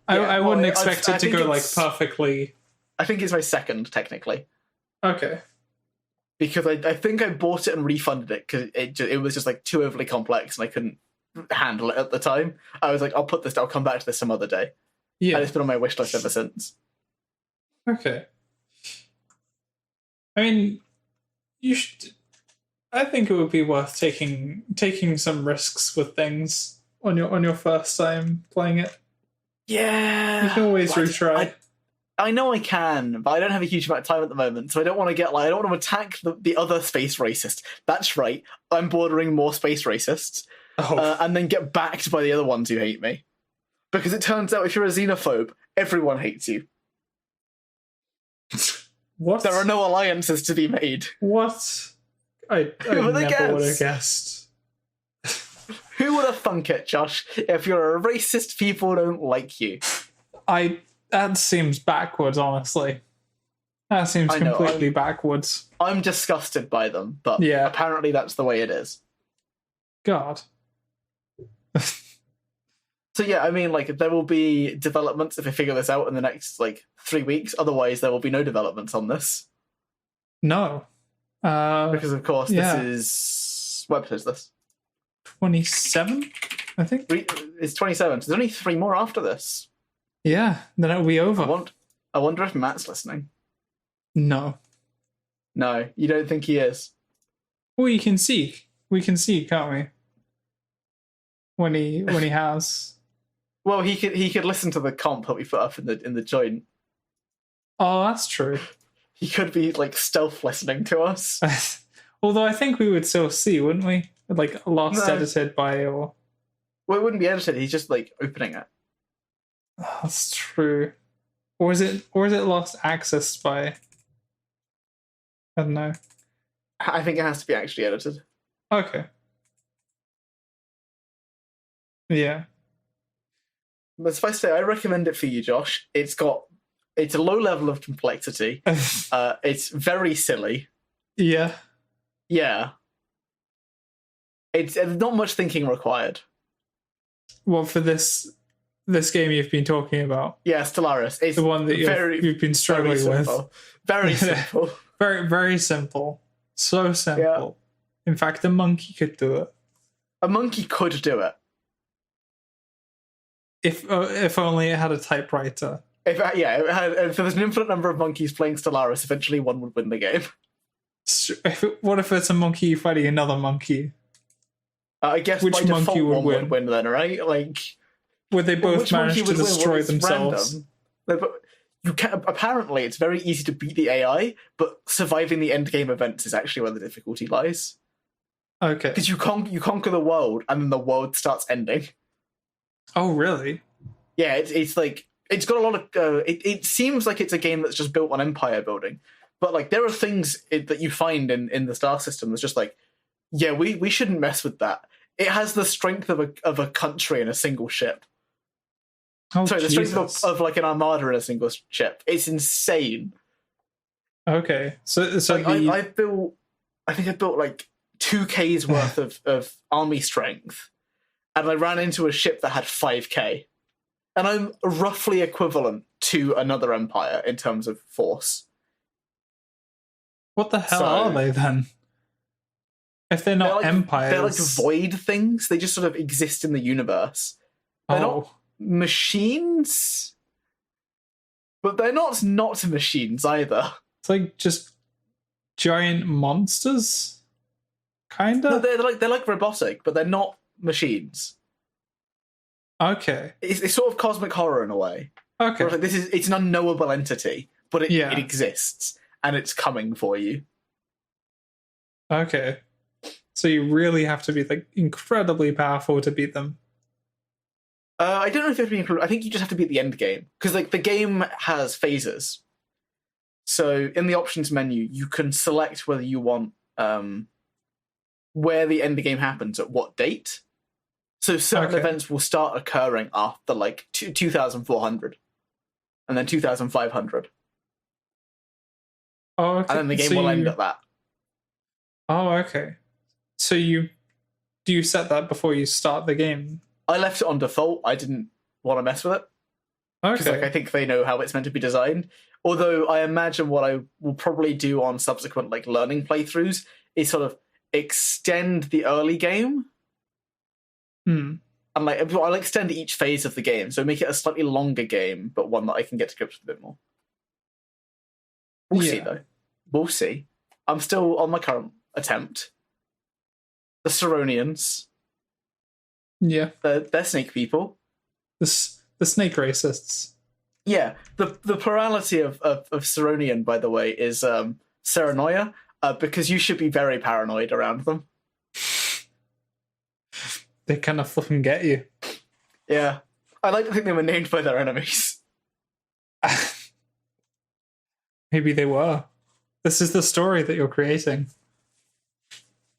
yeah, I wouldn't expect it to go like perfectly. I think it's my second, technically. Okay. Because I think I bought it and refunded it because it was just like too overly complex and I couldn't handle it at the time. I was like, I'll come back to this some other day. Yeah. And it's been on my wish list ever since. Okay. I mean, you should. I think it would be worth taking some risks with things on your first time playing it. Yeah, you can always retry. I know I can, but I don't have a huge amount of time at the moment, so I don't want to I don't want to attack the other space racist. That's right, I'm bordering more space racists, and then get backed by the other ones who hate me. Because it turns out if you're a xenophobe, everyone hates you. What? There are no alliances to be made. What? I never would have guessed. Who would have thunk it, Josh? If you're a racist, people don't like you. That seems backwards, honestly. That seems completely backwards. I'm disgusted by them, but yeah, apparently that's the way it is. God. So yeah, I mean, like, there will be developments if I figure this out in the next, 3 weeks. Otherwise, there will be no developments on this. No. Because, of course, this is... What episode is this? 27, I think. It's 27. So there's only 3 more after this. Yeah, then it'll be over. I wonder if Matt's listening. No. No, you don't think he is? Well, you can see. We can see, can't we? When he has. Well, he could listen to the comp that we put up in the joint. Oh, that's true. He could be stealth listening to us. Although I think we would still see, wouldn't we? Edited by or. Well, it wouldn't be edited. He's just opening it. Oh, that's true. Or is it lost access by? I don't know. I think it has to be actually edited. Okay. Yeah. But if I say, I recommend it for you, Josh. It's a low level of complexity. It's very silly. Yeah. Yeah. It's not much thinking required. Well, for this game you've been talking about. Yeah, Stellaris. It's the one that you've been struggling with. Very simple. Very, very simple. So simple. Yeah. In fact, a monkey could do it. A monkey could do it. If only it had a typewriter. If there's an infinite number of monkeys playing Stellaris, eventually one would win the game. What if it's a monkey fighting another monkey? I guess which by monkey default would one would win then, right? Would they both manage to destroy themselves? You can apparently it's very easy to beat the AI, but surviving the end game events is actually where the difficulty lies. Okay. Because you conquer the world, and then the world starts ending. Oh, really? Yeah, it's like it's got a lot of. It seems like it's a game that's just built on empire building, but like there are things that you find in the star system that's just like, yeah, we shouldn't mess with that. It has the strength of a country in a single ship. Oh, Sorry, the Jesus. strength of like an armada in a single ship. It's insane. Okay, so Like, I think I built like 2K's worth of army strength, and I ran into a ship that had 5K, and I'm roughly equivalent to another empire in terms of force. what the hell are they then? If they're not empires, they're like void things. They just sort of exist in the universe. They're not machines, but they're not machines either. It's like just giant monsters, kind No, of. they're like robotic, but they're not machines. Okay. It's sort of cosmic horror in a way. Okay. Like it's an unknowable entity, but it Yeah. exists and it's coming for you. Okay. So you really have to be like incredibly powerful to beat them. I don't know if you have to be included. I think you just have to beat the end game because like the game has phases. So in the options menu, you can select whether you want where the end game happens at what date. So certain events will start occurring after like 2,400, and then 2,500. Oh, okay. And then the game will end at that. Oh, okay. So do you set that before you start the game? I left it on default. I didn't want to mess with it. Because Okay. like, I think they know how it's meant to be designed. Although I imagine what I will probably do on subsequent like learning playthroughs is sort of extend the early game. And like I'll extend each phase of the game, so make it a slightly longer game, but one that I can get to grips with a bit more. We'll see though. We'll see. I'm still on my current attempt. The Ceronians. Yeah. They're snake people. The snake racists. Yeah. The plurality of Ceronian, by the way, is Serenoia, because you should be very paranoid around them. They kind of flipping get you. Yeah. I like to think they were named by their enemies. Maybe they were. This is the story that you're creating.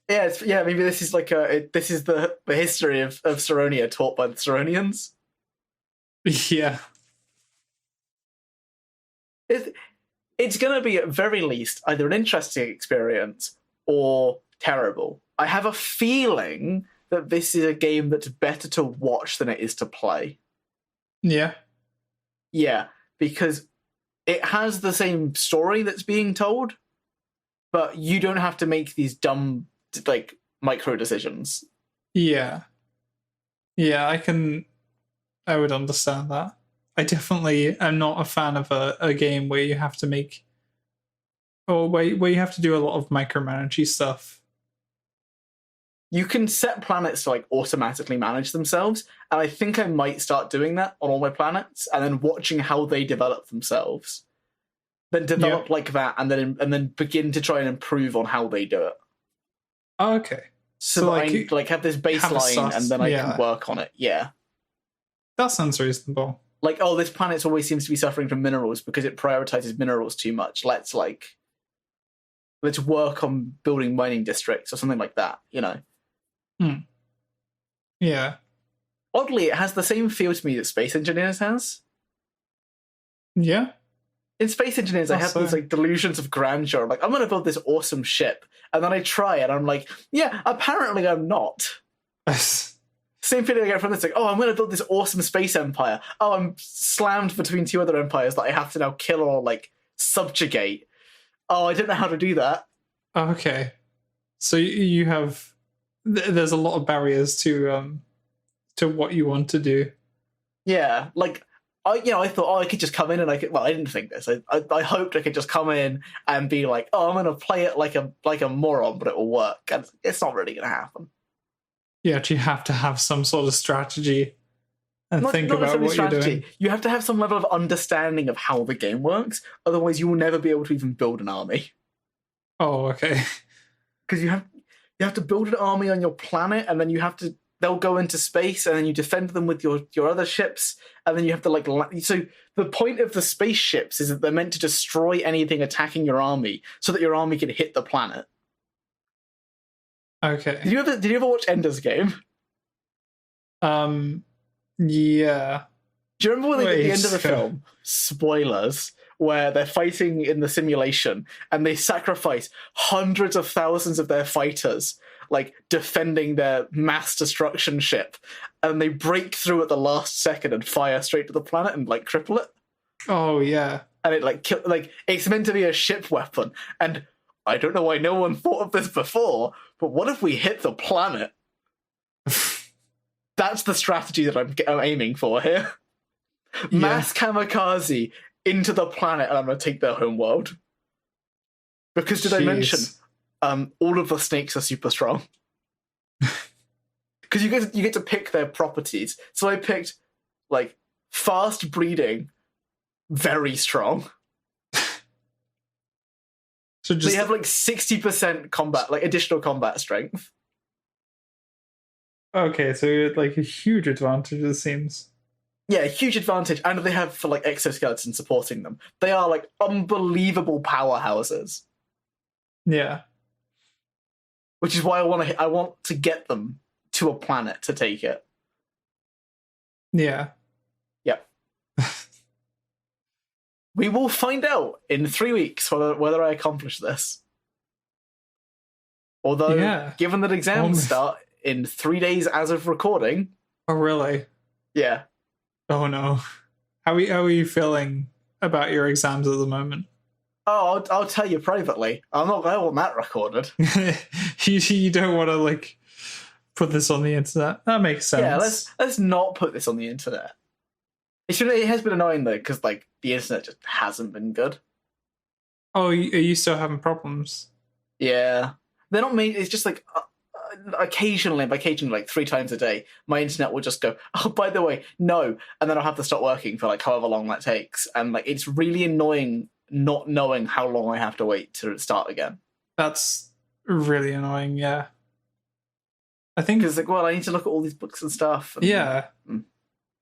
Yeah, maybe this is like this is the history of Ceronia taught by the Ceronians. Yeah. It's going to be at very least either an interesting experience or terrible. I have a feeling that this is a game that's better to watch than it is to play. Yeah. Yeah, because it has the same story that's being told, but you don't have to make these dumb like micro decisions. Yeah. Yeah, I would understand that. I definitely am not a fan of a game where you have to make, or where you have to do a lot of micromanaging stuff. You can set planets to like automatically manage themselves, and I think I might start doing that on all my planets, and then watching how they develop themselves, then develop like that, and then begin to try and improve on how they do it. Oh, okay. So like, I have this baseline, and then I can work on it. Yeah, that sounds reasonable. Like, oh, this planet always seems to be suffering from minerals because it prioritizes minerals too much. Let's work on building mining districts or something like that. You know. Yeah. Oddly, it has the same feel to me that Space Engineers has. Yeah. In Space Engineers, I have these like delusions of grandeur. I'm like, I'm going to build this awesome ship, and then I try, and I'm like, yeah, apparently I'm not. Same feeling I get from this, like, oh, I'm going to build this awesome space empire. Oh, I'm slammed between two other empires that I have to now kill or like subjugate. Oh, I don't know how to do that. Okay, so you have there's a lot of barriers to what you want to do. Yeah, like I thought, oh, I could just come in and I didn't think this. I hoped I could just come in and be like, oh, I'm going to play it like a moron, but it will work. And it's not really going to happen. You actually have to have some sort of strategy and think about what you're doing. You have to have some level of understanding of how the game works. Otherwise, you will never be able to even build an army. Oh, okay. Because you have to build an army on your planet, and then you have to they'll go into space, and then you defend them with your other ships, and then you have to like. So the point of the spaceships is that they're meant to destroy anything attacking your army, so that your army can hit the planet. Okay. Did you ever watch Ender's Game? Yeah. Do you remember when at the end of the film, spoilers, where they're fighting in the simulation and they sacrifice hundreds of thousands of their fighters, like defending their mass destruction ship, and they break through at the last second and fire straight to the planet and like cripple it? Oh yeah. And it like it's meant to be a ship weapon, and I don't know why no one thought of this before, but what if we hit the planet? That's the strategy that I'm aiming for here. Yeah. Mass kamikaze into the planet, and I'm going to take their home world. Because did I mention all of the snakes are super strong? Because you get to pick their properties. So I picked like fast breeding, very strong. So they have like 60% combat, like additional combat strength. Okay, so you had like a huge advantage, it seems. Yeah, a huge advantage, and they have for like exoskeletons supporting them. They are like unbelievable powerhouses. Yeah, which is why I want to get them to a planet to take it. Yeah. Yep. We will find out in 3 weeks whether I accomplish this. Although, given that exams start in 3 days as of recording. Oh, really? Yeah. Oh no. How are you feeling about your exams at the moment? Oh, I'll tell you privately. I want that recorded. You don't want to like put this on the internet. That makes sense. Yeah, let's not put this on the internet. It has been annoying though, because like the internet just hasn't been good. Oh, are you still having problems? Yeah, they're not made. It's just like occasionally, like 3 times a day, my internet will just go, oh, by the way, no, and then I'll have to stop working for like however long that takes, and like it's really annoying not knowing how long I have to wait to start again. That's really annoying. Yeah, I think because like, well, I need to look at all these books and stuff. And, yeah,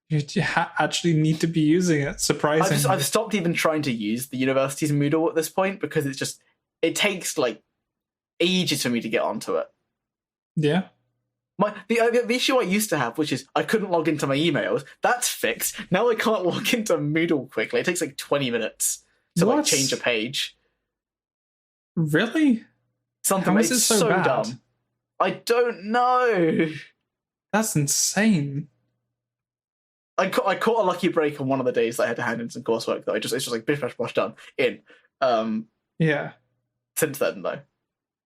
you actually need to be using it. Surprising. I've stopped even trying to use the university's Moodle at this point because it takes like ages for me to get onto it. Yeah. The issue I used to have, which is I couldn't log into my emails, that's fixed. Now I can't log into Moodle quickly. It takes like 20 minutes to like change a page. Really? Something. How is it so bad? Dumb. I don't know. That's insane. I caught a lucky break on one of the days that I had to hand in some coursework that it's just like bish bash bosh done in. Yeah. Since then though.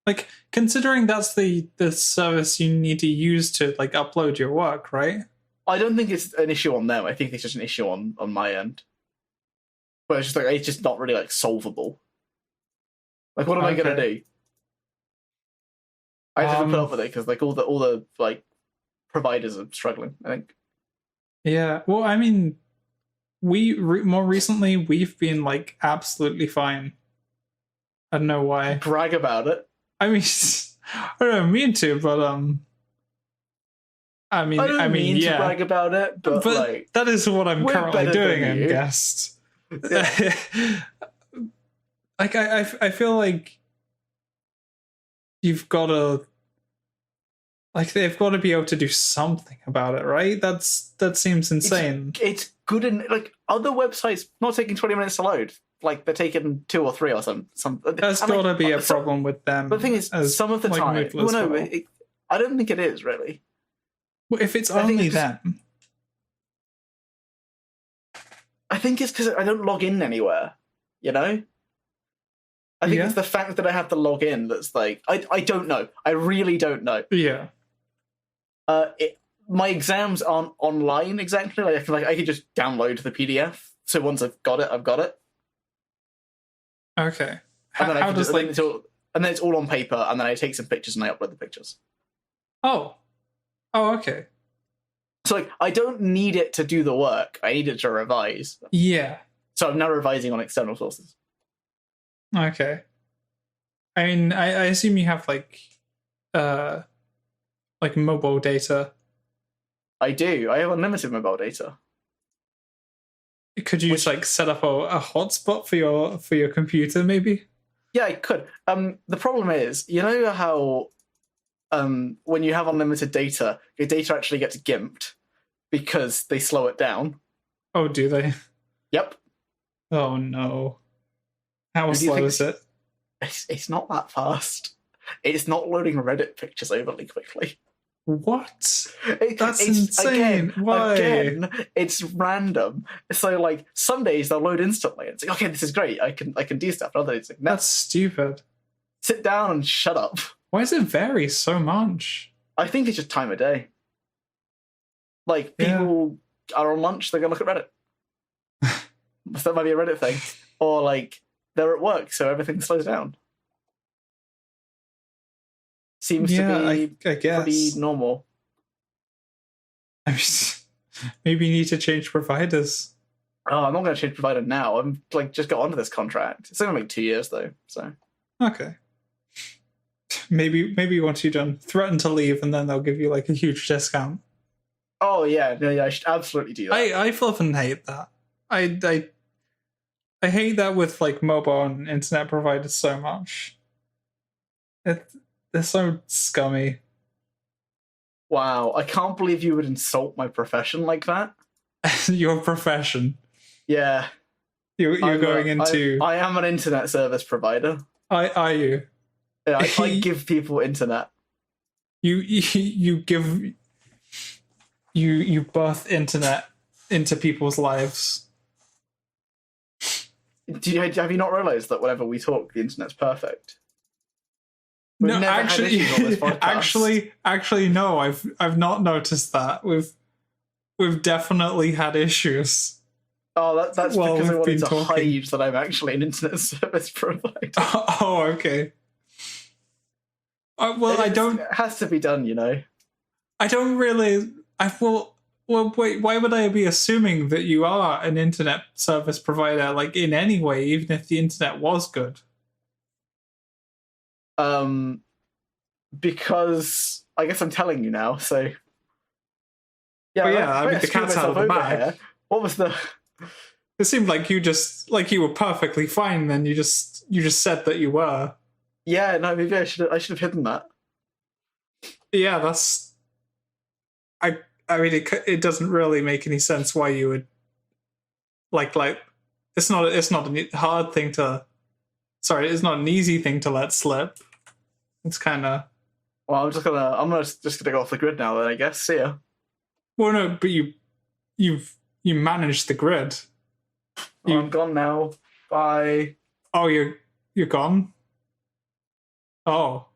Like, considering that's the service you need to use to like upload your work, right? I don't think it's an issue on them. I think it's just an issue on my end. But it's just not really like solvable. Like, what am I gonna do? I have to put up with it because like all the like providers are struggling, I think. Yeah. Well, I mean, more recently we've been like absolutely fine. I don't know why. Brag about it. I mean, I don't mean to, but I mean, to brag about it, but like that is what I'm currently doing. I guess. Yeah. Like I feel like you've got to, like, they've got to be able to do something about it, right? That seems insane. It's good in like other websites not taking 20 minutes to load. Like they're taking 2 or 3 or some. There's got to be a problem with them. But the thing is, some of the like, time, well, no, I don't think it is really. Well, if it's only them, I think it's because I don't log in anywhere. You know, I think it's the fact that I have to log in that's like I don't know. I really don't know. Yeah. My exams aren't online exactly. Like I can just download the PDF. So once I've got it, I've got it. Okay. And then and then it's all on paper, and then I take some pictures and I upload the pictures. Oh, okay. So like, I don't need it to do the work. I need it to revise. Yeah. So I'm now revising on external sources. Okay. I mean, I assume you have like mobile data I do. I have unlimited mobile data. Could you just like set up a hotspot for your computer, maybe? Yeah, I could. The problem is, you know how when you have unlimited data, your data actually gets gimped because they slow it down. Oh, do they? Yep. Oh no. How slow is it? It's not that fast. It's not loading Reddit pictures overly quickly. What? That's insane. Why? Again, it's random. So like some days they'll load instantly. It's like, okay, this is great. I can do stuff. Other days, it's like, no, That's stupid. sit down and shut up. Why does it vary so much? I think it's just time of day. Like people are on lunch, they're gonna look at Reddit. So that might be a Reddit thing. Or like they're at work, so everything slows down. Seems to be I guess. pretty normal. I mean, maybe you need to change providers. Oh, I'm not going to change provider now. I'm like just got onto this contract. It's only like 2 years though, so okay. Maybe once you're done, threaten to leave, and then they'll give you like a huge discount. Oh yeah, no, yeah, I should absolutely do that. I flippin' hate that. I hate that with like mobile and internet providers so much. They're so scummy. Wow, I can't believe you would insult my profession like that. Your profession. Yeah, You're going into. I am an internet service provider. Are you? Yeah, I give people internet. You give. You birth internet into people's lives. Have you not realised that whenever we talk, the internet's perfect? We've No, never had issues on this podcast. actually, no. I've not noticed that. We've definitely had issues. Oh, that's because I wanted to talking. hide that I'm actually an internet service provider. Oh, okay. I don't. It has to be done, you know. I don't really. Well, wait. Why would I be assuming that you are an internet service provider, like in any way, even if the internet was good? Because I guess I'm telling you now. So yeah, I mean the cat's out of the bag. Here. What was the? It seemed like you were perfectly fine. Then you just said that you were. Yeah, no, maybe I should have hidden that. Yeah, that's. I mean, it doesn't really make any sense why you would. Like it's not a hard thing to. Sorry, it's not an easy thing to let slip. It's kind of. Well, I'm just gonna go off the grid now. Then I guess. See ya. Well, no, but you managed the grid. I'm gone now. Bye. Oh, you're gone. Oh.